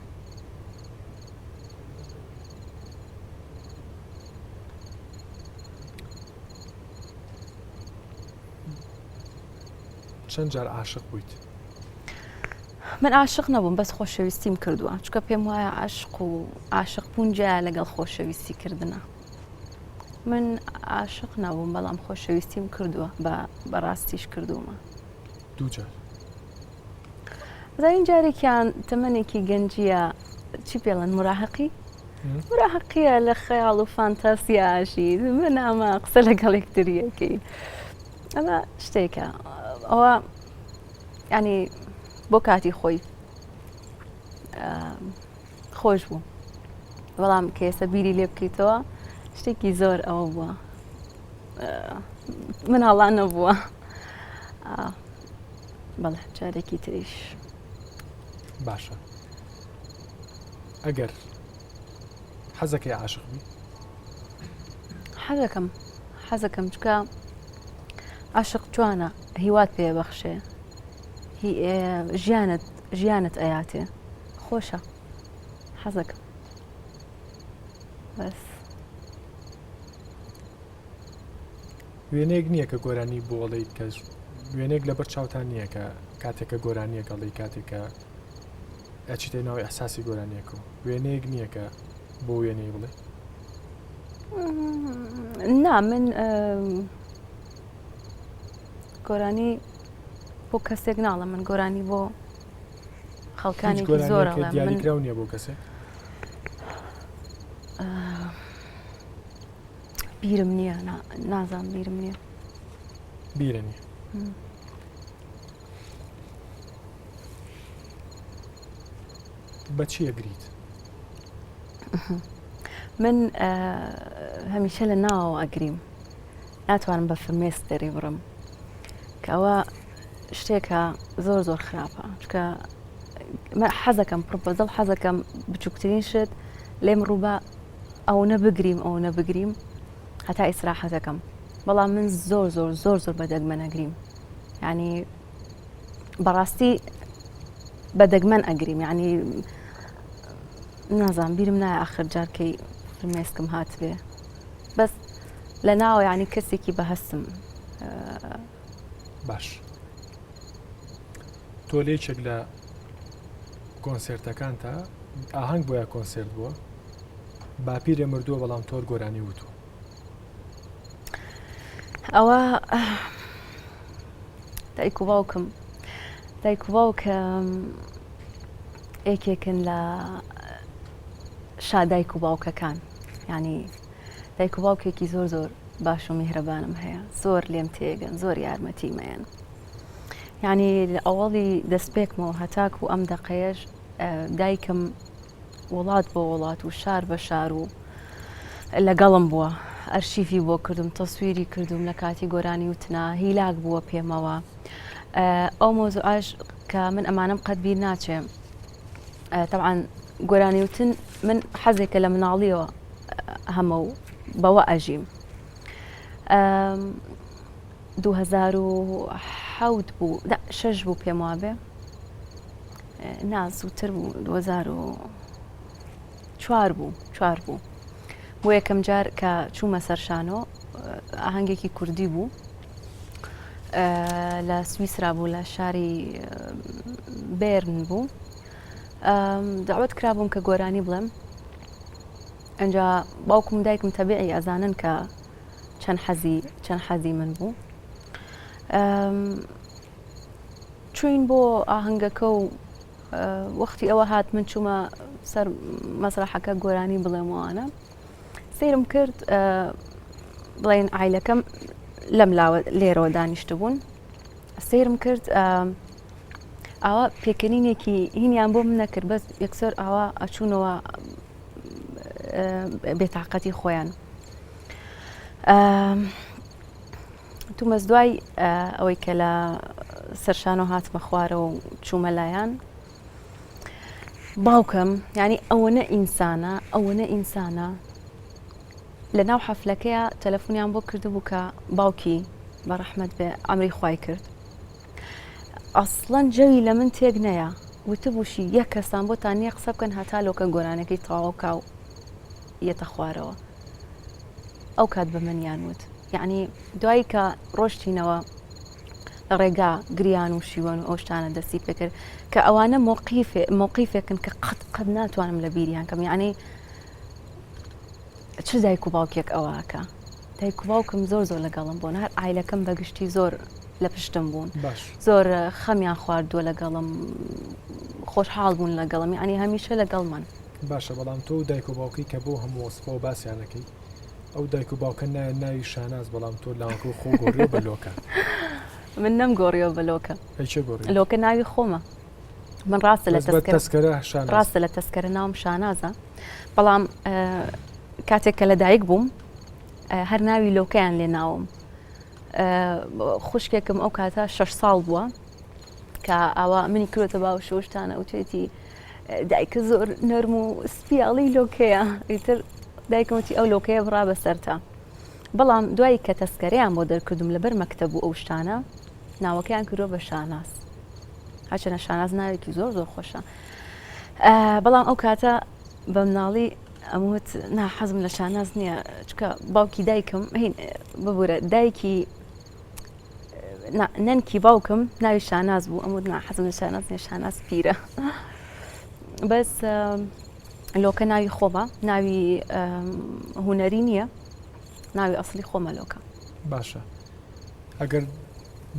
چەند جار عاشق بوویت؟ من عاشق نەبووم بەس خۆشەویستیم کردووە چکە پێم وایە عاشق و عاشق بوون جیا لەگەڵ خۆشەویستی کردنە. من عاشق نەبووم بەڵام خۆشەویستیم کردووە بەڕاستیش کردوومە. دوو جار. زین جارێکیان تەمەنێکی گەنجیە چی پێڵەن مراهقیە لە خەیاڵ و فانتاسیاشی من ئەمە قسە لەگەڵ یەکتریەکەی ئەمە شتێکە ئەوە ینی بۆ کاتی خۆی خۆش بوو بەڵام کە ئێستا بیری لێ بکەیتەوە شتێکی زۆر ئەوە بووە من هەڵان نەبووە. بەڵێ جارێکی تریش باشە. ئەگەر حەزەکەی عاشق بی؟ حەزەکەم چکە عاشق جوانە هیوات پێ بەخشێ ژیانت ئەیاتێ خۆشە حەزەکەم بەس. وێنەیەک نییە کە گۆرانی بۆ وڵیت کەس وێنێک لەبەر چاوتان نییە کە کاتێکە گۆرانیە گەڵی کاتێکە ئەچیتە ناوی ئەساسی گۆرانیەکە و وێنەیەک نییە کە بۆ وێنەی بڵێ؟ نا من گۆرانی بۆ کەسێک ناڵە من گۆرانی بۆ خەڵکانێکی زۆرە دیاریکراو نییە بۆ کەسێک؟ بیرم نییە نازانم بیرم نییە. بیرە نییە. بەچی ئەگریت؟ من هەمیشە لە ناوەوە ئەگریم ناتوانم بە فرمێسک دەری بڕم کە ئەوە شتێکە زۆر خراپە چکە حەزەکەم پڕبەزەڵ حەزەکەم بچووکترین شت لێم ڕووبە ئەو نەبگریم هەتا ئیسراحەتەکەم بەڵام من زۆر بەدەگمە نەگریم ینی بەڕاستی بەدەگمەن ئەگریم ینی نازانم بیرم نایە ئاخر جارکەی فرمێسکم هاتبێ بەس لە ناوە ینی کەسێکی بەهەستم. باش تۆ لێچێک لە کۆنسێرتەکانتە ئاهەنگ بۆیە کۆنسێرت بووە باپیرێ مردووە بەڵام تۆر گۆرانی وتو ئەوە دایک و باوکم یەکێکن لە شادایک و باوکەکان ینی دایک و باوکێکی زۆر باش و میهرەبانم هەیە زۆر لێم تێگەن زۆر یارمەتیمەیەن ینی لە ئەوڵی دەستپێکمەوە هەتاک و ئەم دەقەیەش دایکم وڵات بۆ وڵات و شار بە شار و لەگەڵم بووە ئەرشیفی بۆ کردم تەسویری کردوم لە کاتی گۆرانی وتنا هیلاک بووە پێمەوە ئەو مۆزوعاش کە من ئەمانم قەت بیر ناچێم طبعاً گۆرانی وتن من حەزێکە لە مناڵیەوە هەمە و بەوە ئەژیم 2007 بوو لا 6 بوو پێم وابێ نازووتر بوو 2004 بوو بۆ یەکەم جار کە چوومە سەرشانۆ ئاهەنگێکی کوردی بوو لە سویسرا بوو لە شاری بێرن بوو داوت کرابووم کە گۆرانی بڵێم ئەنجا باوکم دایکم تەبیعی ئەزانن کە چەند حەزی من بوو چوین بۆ ئاهەنگەکە و وەختی ئەوە هات من چوومە سەر مەسرەحەکە گۆرانی بڵێمەوانە سیرم کرد بڵێن عیلەکەم لەم لاوە لێرەوە دانیشت بوون سیرم کرد ئاوا پێکەنینێکی هینیان بۆ من نەکرد بەس یەکسەر ئاوا ئەچوونەوە بێتاقەتی خۆیان تومەس دوای ئەوەی کە لە سەرشانۆ هاتمە خوارەوە و چوومە لایەن باوکم یعنی ئەوەنە ئینسانە لە ناو حەفلەکەیە تەلەفۆنیان بۆ کردبوو کە باوکی بەڕەحمەت بێ ئەمری خوای کرد ئەسڵەن جەوی لە من تێک نەیە وتبووشی یەک کەسان بۆتان نییە قسە بکەن هەتا لۆکە گۆرانەکەی تەواوکە و یەتە خوارەوە ئەو کات بە منیان وت یعنی دوایی کە ڕۆشتینەوە ڕێگا گریان و شیوەن و ئەو شتانە دەستی پێکرد کە ئەوانە مووقیفێکن کە قەت ناتوانم لە بیریان کەم یعنی چ دایک و باوکێک ئەوەکە دایک و باوکم زۆر لەگەڵم بوون هەر ئایلەکەم بەگشتی زۆر لە پشتم بوون زۆر خەمیان خواردووە لەگەڵم خۆشحاڵ بوون لەگەڵم یعنی هەمیشە لەگەڵمان باشە بەڵام تۆ دایک و باوکی کە بۆ هەموو وەسفە و باسییانەکەی ئەو دایک و باوکە ناوی شاناز بەڵام تۆ لاوەکە و خۆ گۆڕیۆ بە لۆکە من نەم گۆڕیەوە بە لۆکە لۆکە ناوی خۆمە من ڕاستە لە تەسکەرە ناوم شانازە بەڵام کاتێک کە لە دایک بووم هەر ناوی لۆکەیان لێ ناوم خوشکێکم ئەو کاتە 6 ساڵ بووە کە ئاوا منی کرۆتە باو شۆشتانە و توێتی دایکە زۆر نەرم و سپیاڵی لۆکەیە ئیتر دایکمەتی ئەو لۆکەیە بڕا بەسەرتا بەڵام دوایی کە تەسکەرەیان بۆ دەرکردم لەبەر مەکتەب و ئەو شتانە ناوەکەیان کردۆ بە شاناز هەرچەنە شاناز ناوێکی زۆر خۆشە بەڵام ئەو کاتە بە مناڵی ئەموت ناحەزم لە شاناز نییە چکە باوکی دایکم هین ببوورە دایکی نەنکی باوکم ناوی شاناز بوو ئەموت ناحەزم لە شاناز نییە شاناز پیرە بەس لۆکە ناوی خۆمە ناوی هوەری نییە ناوی ئەسڵی خۆمە لۆکە باشە ئەگەر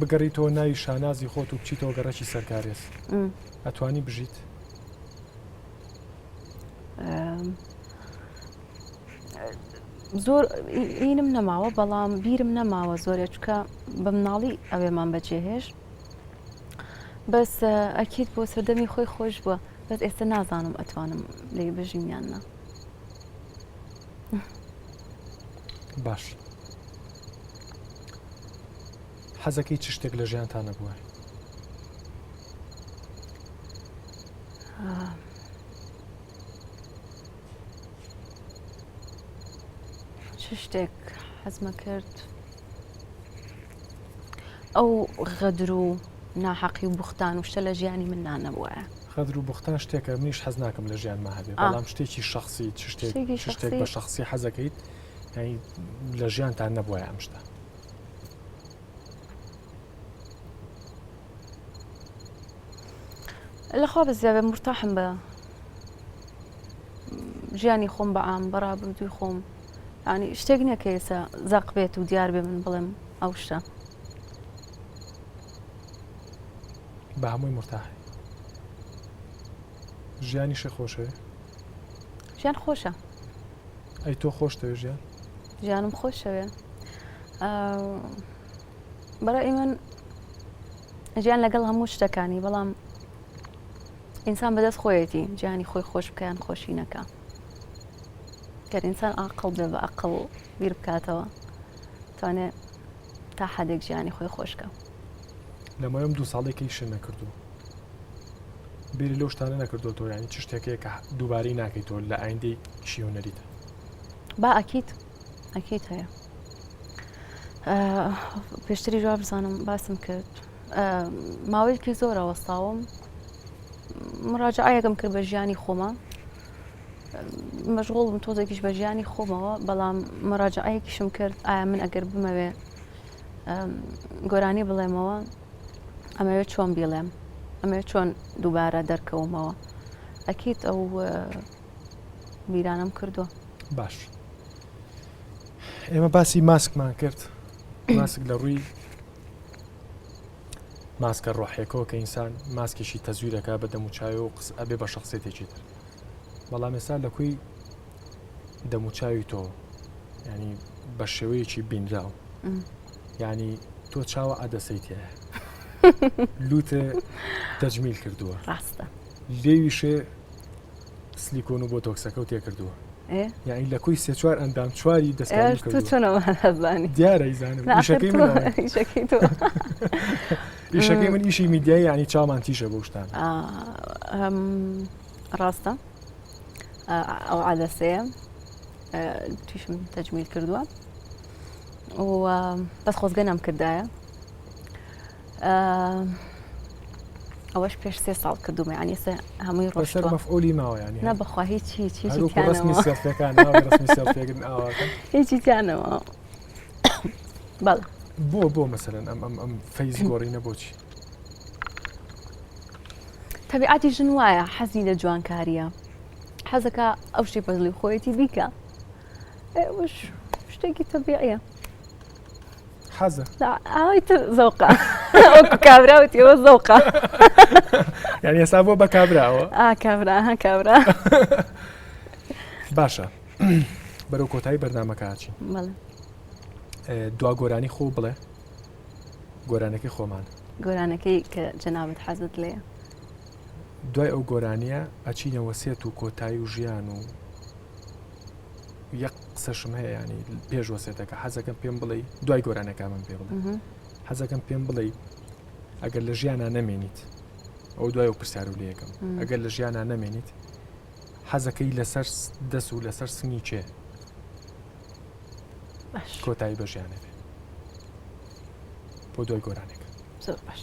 بگەڕیتەوە ناوی شانازی خۆت و بچیتەوە گەڕەکی سەرکارێز ئەتوانی بژیت زۆر ئینم نەماوە بەڵام بیرم نەماوە زۆرە چکە بە مناڵی ئەوێمان بەجێهێش بەس ئەکیت بۆ سەردەمی خۆی خۆش بووە بەس ئێستا نازانم ئەتوانم لێ بژینیاننا باش حەزەکەی چ شتێک لە ژیانتانە بووە چ شتێک حەزمە کرد ئەو غەدر و ناحەقی و بوختان و شتە لە ژیانی من نانەبووە خەدر و بوختان شتێکە منیش حەز ناکەم لە ژیانما هەبێ بەڵام شتێکی شخصی شتێک بە شخصی حەزەکەیت یعنی لە ژیانتان نەبووە ئەم شتە لەخوا بەزیابێ مرتاحم بە ژیانی خۆم بە ئام بەڕابردووی خۆم ینی شتێک نییە کە ئێستا زەق بێت و دیار بێ من بڵێم ئەو شتە بە هەمووی مرتاحی ژیانیشە خۆشەوێ ژیان خۆشە ئەی تۆ خۆشتەوێ ژیانم خۆشەوێ بەڕای من ژیان لەگەڵ هەموو شتەکانی بەڵام ئینسان بەدەست خۆیەتی گیانی خۆی خۆش بکەیان خۆشی نەکە گەر ئینسان ئاقڵ بێ بە ئەقڵ و بیر بکاتەوە توانێت تا حەدێک گیانی خۆی خۆشکە لەمایەم 2 ساڵێکی شە نەکردو بیری لەو شتانە نەکردو تۆ یانی چ شتێکەیە کە دووبارەی ناکەیتەوە لە ئایندەی شی هونەریتە با ئەکیت هەیە پێشتری جواب بزانم باسم کرد ماوەیەکی زۆرە وەستاوم مراجعەیەکم کرد بە ژیانی خۆمە مەشغوڵ بم تۆزێکیش بە ژیانی خۆمەوە بەڵام مراجعەیەکیشم کرد ئایا من ئەگەر بمەوێ گۆرانی بڵێمەوە ئەمەوێت چۆن بیڵێم ئەمەوێت چۆن دووبارە دەرکەومەوە ئەکیت ئەو بیرانم کردو. باش ئێمە باسی ماسکمان کرد ماسک لە ڕووی ماسکە ڕۆحێکەوە کە ئینسان ماسکێکی تەزویرەکە بە دەموچاوی و قس ئەبێ بە شخصێتێکی تر بەڵام ئێستا لە کوی دەموچاوی تۆ ینی بە شێوەیەکی بینراو ینی تۆ چاوە ئەدەسەیتە لوتە تەجمیل کردووە ڕاستە لێویشێ سلیکۆن و بۆ تۆکسەکە و تێ کردووە یعنی لە کوی سێ چوار ئەندام چواری دەستکاری تو کردووە چۆنەوە هەزانی دیارە ئیزانم ئیشەکەی منەوە. ئیشەکەی تۆ ئیشەکەی من ئیشی میدیایی ینی چاومان تیشە بۆ شتان ڕاستە ئەو عادەسەیە تویشم تەجمیل کردووە و بەس خۆزگە نام کردایە ئەوەش پێش 3 ساڵ کردومە ینی ئێستا هەمووی ڕۆشتە ڕۆشتووە مەفعولی ماوە ینی نە بەخوا هیچی ڕسمی سێڵفەکان ڕسمی سێڵفێکردن ئاواکە هیچی تیانەوە بەڵێ بۆ مەسەرەن ئەم فەیز گۆڕینە بۆچی تەبیعەتی ژن وایە حەزی لە جوانکاریە حەزەکە ئەو شتێ بەدڵی خۆیەتی بیکە ئێوەش شتێکی تەبیعیە حەزە ئاوی تر زەوقە وەکو کابراوتیەوە زەوقە یعنی ئێستا بۆ بە کابراوە کابرا کابرا باشە بەرەو کۆتایی بەرنامەکە هاچین بەڵێ دوا گۆرانی خۆ بڵێ گۆرانەکەی خۆمان گۆرانەکەی کە جەنابەت حەزت لێیە دوای ئەو گۆرانیە ئەچینەوە سێت و کۆتایی و ژیان و یەک قسەشم هەیە ینی پێش وەسێتەکە حەزەکەم پێم بڵێ دوای گۆرانەکە من پێ بڵێ حەزەکەم پێم بڵێ ئەگەر لە ژیانە نەمێنیت ئەو دوای و پرسیار و لەکەم ئەگەر لە ژیانە نەمێنیت حەزەکەی لەسەر دەست و لەسەر سنی چێ کۆتایی بە ژیانە بێ بۆ دوای گۆرانێک زۆر باش.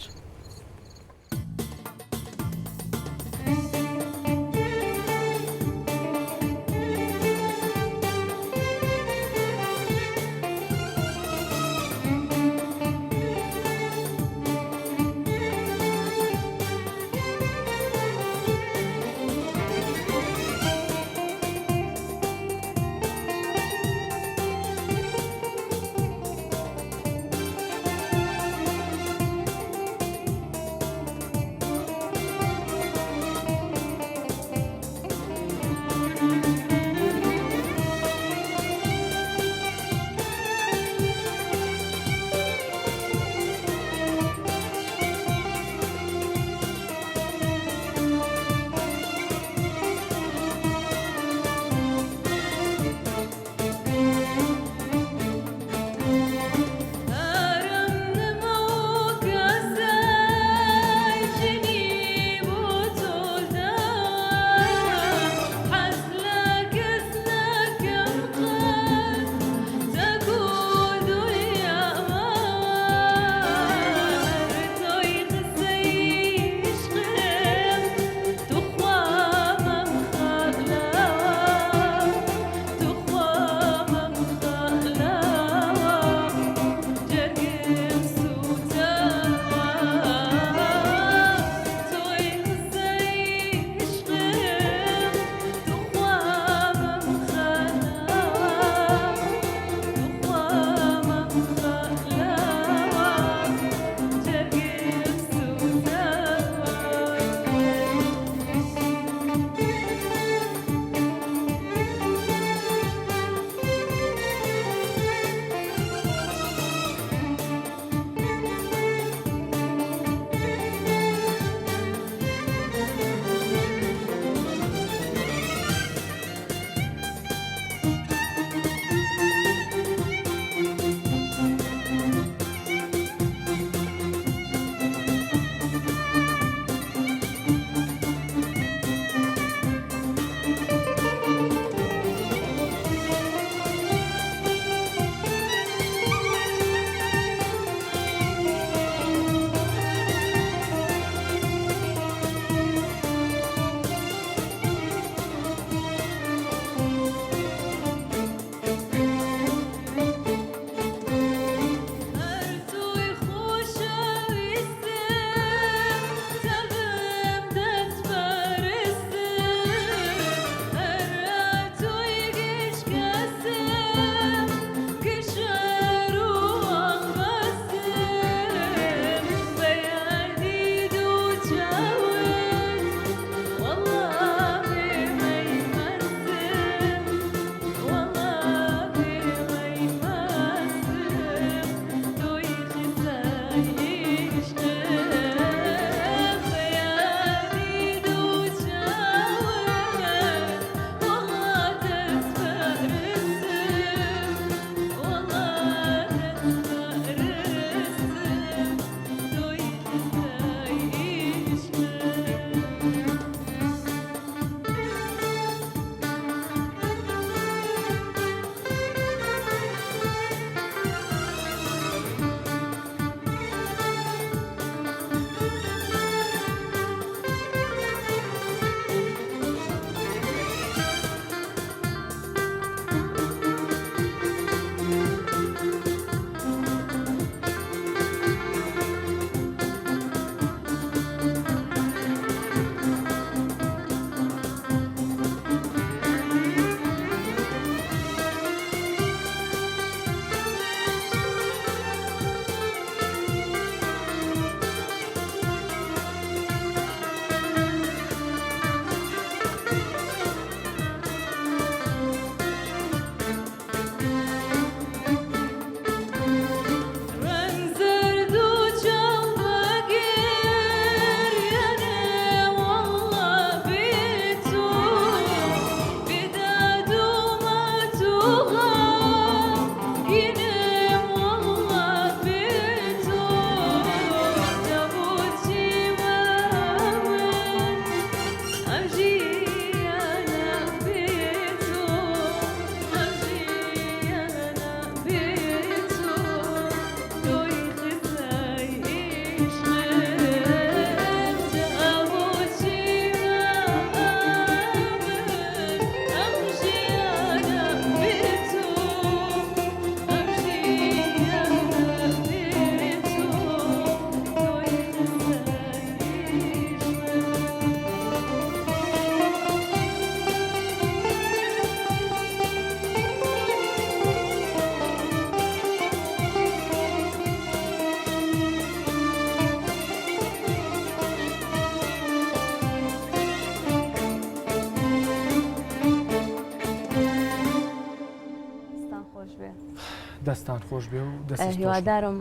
بێ دەستان خۆش بێ و دەستی هیوادارم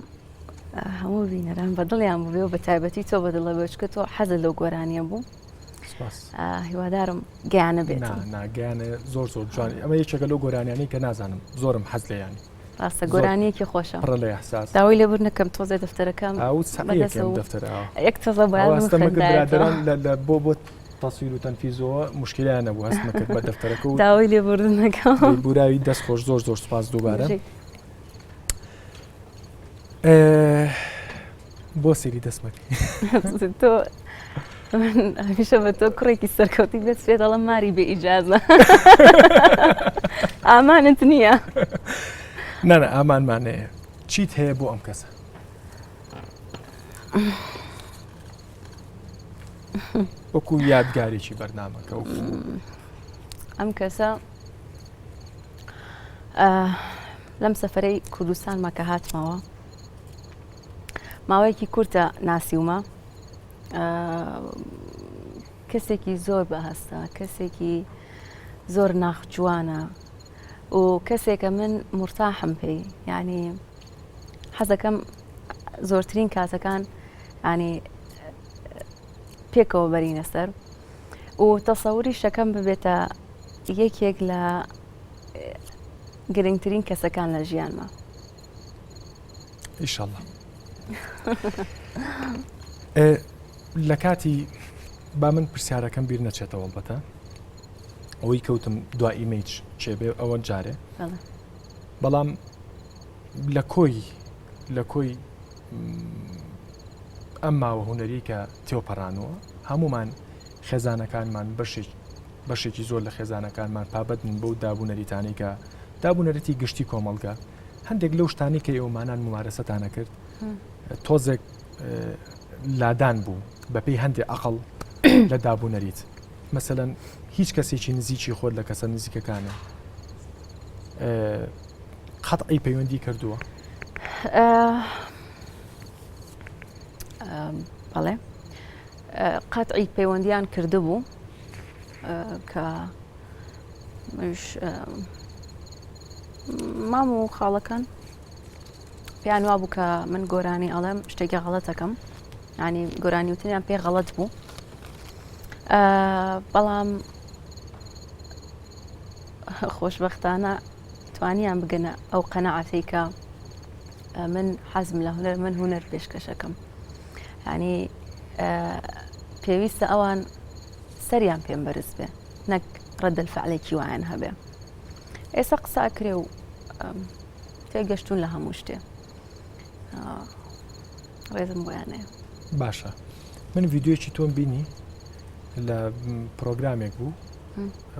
هەموو بینەران بەدڵیان بێ و بە تایبەتی تۆ بەدڵە بچکە تۆ حەزت لەو گۆرانیە بوو هیوادارم گیانە بێت ناگەیانە زۆر جوان ئەمە یەکێکە لەو گۆرانیانی کە نازانم زۆرم حەز لێیانی ڕاستە گۆرانیەکی خۆشە پڕە لە ئەحساس داوای لێبوور نەکەم تۆزێ دەفتەرەکەم دەفتەرەوە یەک تەزە برادران لە بۆ تەسویر و تەنفیزەوە مشکلیان نەبوو هەستمە کرد بە دەفتەرەکە و داوای لێبوور نەکەم بوراوی دەست خۆش زۆر سپاس دووبارە بۆ سێری دەستمەکە تۆ هەمیشە بە تۆ کوڕێکی سەرکەوتی بێت سوێت دەڵم ماری بێ ئیجازە ئامانت نییە نانە ئامانمانەیە چیت هەیە بۆ ئەم کەسە وەکو یادگارێکی بەرنامەکە ئەم کەسە لەم سەفەرەی کوردستانمە کە هاتمەوە ماوەیەکی کورتە ناسیومە کەسێکی زۆر بەهەستە کەسێکی زۆر ناخجوانە و کەسێکە من مرتاحم پێی یعنی حەزەکەم زۆرترین کاتەکان ینی پێکەوە بەرینە سەر و تەسەوری شەکەم ببێتە یەکێک لە گرنگترین کەسەکان لە ژیانمە ئیشەڵڵا لە کاتی با من پرسیارەکەم بیر نەچێتەوە ئەڵبەتە ئەوەی کەوتم دوا ئیمەیج چێبێ ئەوە جارێ بەڵام لە کۆی ئەم ماوە هوەری کە تێوپەڕانەوە هەمومان خێزانەکانمان بەشێکی زۆر لە خێزانەکانمان پابەتن بەو دابوونەریتانی کە دابوونەرەتی گشتی کۆمەڵگە هەندێک لەو شتانی کە ئێوەمانان ممارەسەتانە کرد تۆزێک لادان بوو بەپێی هەندێک عەقڵ لە دابوونەریت مەسەلەن هیچ کەسێکی نزیکی خۆت لە کەسە نزیکەکانە قەتعی پەیوەندی کردووە بەڵێ قەتعی پەیوەندیان کردبوو کە مام و خاڵەکان پێیان وا بوو کە من گۆرانی ئەڵێم شتێکی غەڵەتەکەم ینی گۆرانی وتنیان پێ غەڵەت بوو بەڵام خۆشبەختانە توانیان بگەنە ئەو قەنەعەتەی کە من حەزم لە هونەر من هونەر پێشکەشەکەم ینی پێویستە ئەوان سەریان پێم بەرز بێ نەک ڕەدەلفعلێکی وایان هەبێ ئێستا قساکرێ و تێگەشتون لە هەموو شتێ ڕێزم بۆیانەیە باشە من ڤیددیوەکی تۆم بینی لە پرۆگرامێک بوو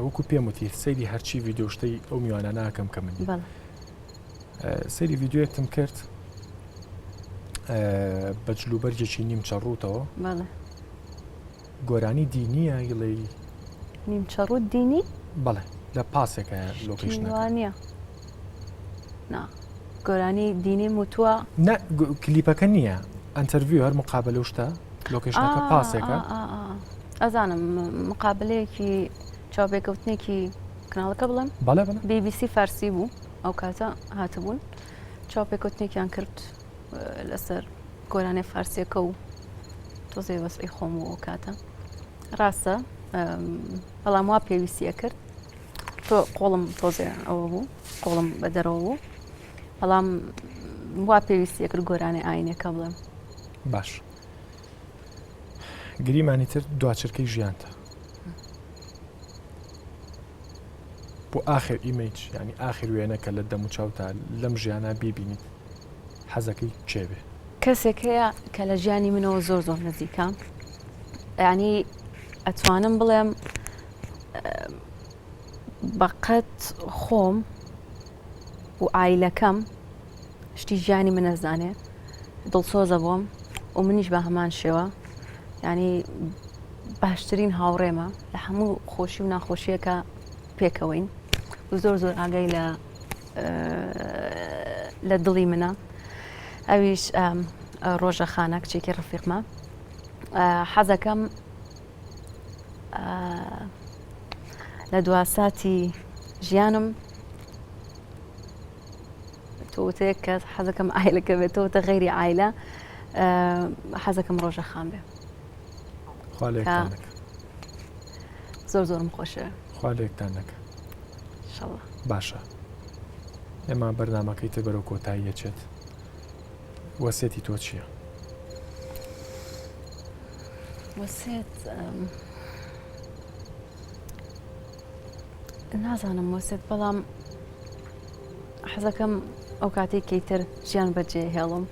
وەکو پێم وتی سەیری هەرچی ڤیددیۆ شتەی ئەو میوانە ناکەم کە منی سەیری ڤیددیوەکتم کرد بە جلوبەرجێکی نیمچە ڕووتەوە گۆرانی دینیە گڵێ نیمچە ڕوت دینی بەڵێ لە پاسێکە لۆکیشنوانە گۆرانی دینی وتووە کلیپەکە نییە ئەنتەرویو هەر مقابلە شتە لۆکیشنەکە پاسێکە ئەزانم مقابلەیەکی چاوپێکەوتنێکی کاناڵەکە بڵێم بەڵێ BBC فارسی بوو ئەو کاتە هاتبوون چاوپێکەوتنێکیان کرد لەسەر گۆرانی فارسیەکە و تۆزێ وەسعی خۆم و ئەو کاتە ڕاستە بەڵام وا پێویستیە کرد تۆ قۆڵم تۆزێ ئەوە بوو قۆڵم بە دەرەوە بوو بەڵام وا پێویستیە کرد گۆرانی ئاینەکە بڵێم باش گریمانی تر دواچرکەی ژیانتە بۆ ئاخر ئیمەیج ینی ئاخر وێنەکە لە دەم و چاوتە لەم ژیانە بیبینیت حەزەکەی چێبێ کەسێک هەیە کە لە ژیانی منەوە زۆر زۆر نزیکە ینی ئەتوانم بڵێم بەقەت خۆم و ئایلەکەم شتی ژیانی منەزانێ دڵسۆزە بۆم و منیش بە هەمان شێوە ینی باشترین هاوڕێمە لە هەموو خۆشی و ناخۆشیەکە پێکەوەین و زۆر زۆر ئاگای لە دڵی منە ئەویش ڕۆژەخانە کچێکی ڕفیقمە حەزەکەم لە دواساتی ژیانم وتەیەک کەس حەزەکەم ئایلەکە بێتەوە تە غەیری عایلە حەزەکەم ڕۆژە خام بێ خوا لە یەکتان نەکە زۆر زۆرم خۆشە خوا لە یەکتان نەکە ئینشەڵڵا. باشە ئێمە بەرنامەکەی تە بەرەو کۆتایی یەچێت وەسێتی تۆ چییە؟ وەسێت نازانم وەسێت بەڵام حەزەکەم ئەو کاتێک کەیتر ژیان بەجێ هێڵم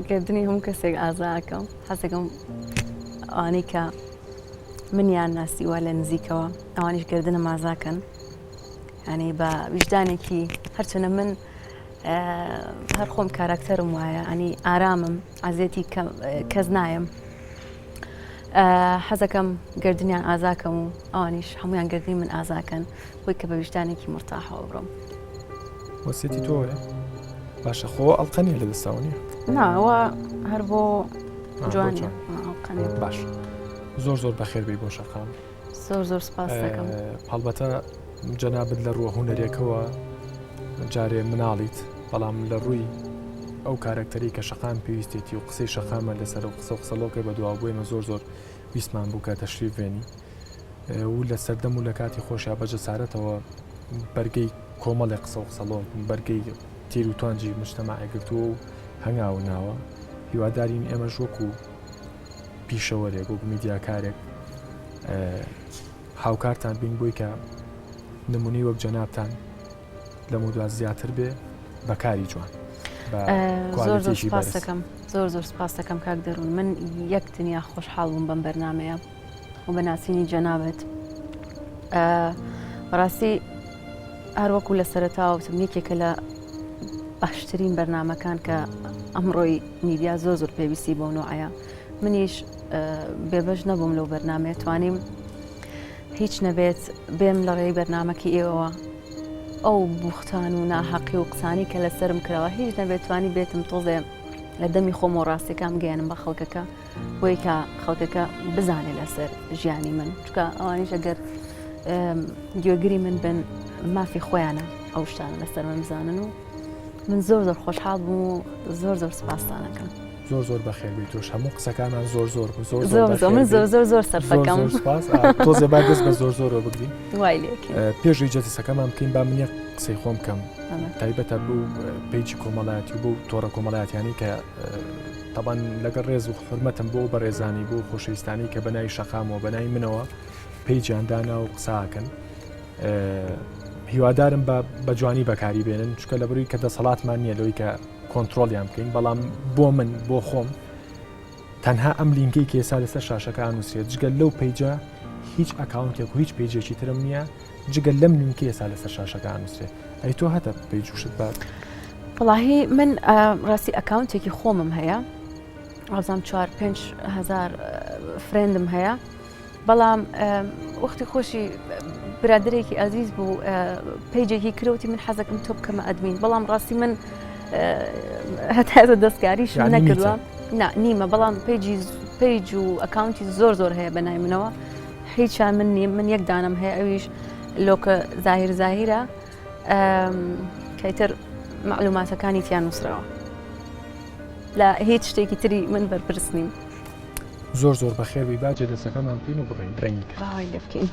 گردنی هەموو کەسێک ئازاکەم حەزەکەم ئەوانەی کە منیان ناسیوە لە نزیکەوە ئەوانیش گردنم ئازاکەن ینی بە ویژدانێکی هەرچەنە من هەر خۆم کاراکتەرم وایە ئەنی ئارامم ئازێتی کەس نایم حەزەکەم گردنیان ئازاکەم و ئەوانیش هەمویان گردنی من ئازاکەن بۆی کە بە ویژدانێکی مرتاحەوە بڕۆم. وەسێتی تۆیە؟ باشە خۆ ئەڵقەنیە لە دەستاوە نیە؟ ناوە هەر بۆ جوانە ئەڵقەنێ. باش زۆر زۆر بەخێربی بۆ شەقام. زۆر زۆر سپاس دەکەم. هەڵبەتە جەنابەت لە ڕووە هونەرێکەوە جارێ مناڵیت بەڵام لە ڕووی ئەو کارکتەری کە شەقام پێویستێتی و قسەی شەقامە لەسەر و قسە و قسەڵۆکە بە دواوە بوویمە زۆر زۆر ویسمان بوو کە تەشریف بێنی و لە سەردەم و لە کاتی خۆشیا بە جەسارەتەوە بەرگەی کۆمەڵی قسە و قسەڵۆک بەرگەی تیر و توانجی مجتەماعی گرتووە و هەنگاو ناوە هیوادارین ئێمەش وەکو پیشەوەرێک وەکو میدیاکارێک هاوکارتان بین بووی کە نمونەی وەک جەنابتان لە مودوا زیاتر بێ بەکاری جوان زۆر زۆر سپاس دەکەم زۆر زۆر سپاس دەکەم کاک دەروون من یەک دنیا خۆشحاڵ بووم بەم بەرنامەیە و بە ناسینی جەنابەت بەڕاستی هەروەکو لە سەرەتاوتم یەکێکە لە باشترین بەرنامەکان کە ئەمڕۆی میدیا زۆر زۆر پێویستی بۆ نوعەیە منیش بێبەش نەبووم لەو بەرنامەیە توانیم هیچ نەبێت بێم لە ڕێی بەرنامەکی ئێوەوە ئەو بوختان و ناحەقی و قسانی کە لەسرم کراوە هیچ نەبێت توانی بێتم تۆزێ لە دەمی خۆم و ڕاستیەکان گەیانم بە خەڵکەکە بۆی کە خەڵکەکە بزانێ لەسەر ژیانی من چکە ئەوانیش ئەگەر گوێگری من بن مافی خۆیانە ئەو شتانە لەسەر من بزانن و من زۆر زۆر خۆشحاڵ بووم و زۆر زۆر سپاسدانەکەم. زۆر زۆر بەخێربی تۆش هەموو قسەکانان زۆر زۆر من زۆر زۆر زۆر سەرفەکەم تۆزێ با دەست بە زۆر زۆرەوە بگرین وای لێکێ پێشی جەتیسەکەمان بکەین با منیە قسەی خۆم کەم تایبەتە بوو پیجی کۆمەڵایەتی و بۆ تۆڕە کۆمەڵایەتیانی کە تەبان لەگەڵ ڕێز و حرمەتم بۆ بەڕێزانی بۆ خۆشەویستانی کە بەناوی شەقامەوە بەناوی منەوە پیجیاندانا و قساکەن هیوادارم بە جوانی بەکاری بێنن چکە لە بڕووی کە دەسەڵاتمان نییە لەوەی کە کۆنتترۆلیان بکەین بەڵام بۆ من بۆ خۆم تەنها ئەم لینکەی کە ئێستا لەسەر شاشەکە ئانووسێت جگەل لەو پیجە هیچ ئەکاونتێک و هیچ پیجێکی ترم نییە جگەل لەم لینکە ئێستا لەسەر شاشەکە ئانووسێت ئەی تۆ هەتە پیجوشت بات وڵاهی من ڕاستی ئەکاونتێکی خۆمم هەیە ئازام 4-5 فرێندم هەیە بەڵام وەختی خۆشی برادرێکی ئازیز بوو پیجێکی کرەوتی من حەزەکەم تۆ بکەمە ئەدمین بەڵام ڕاستی من هەتا دەستکاریش نەکردووە نیمە بەڵام پیج و ئەکاونتی زۆر زۆر هەیە بەنای منەوە هیچیان من نیم من یەک دانم هەیە ئەویش لۆکە زاهیرە کەیتر معلوماتەکانی تیان نووسراوە لە هیچ شتێکی تری من بەرپرس نیم زۆر زۆر بەخێربی باجێ دەستەکەمان بکەین و بڕین ڕێنگی باوای لێ بکەین.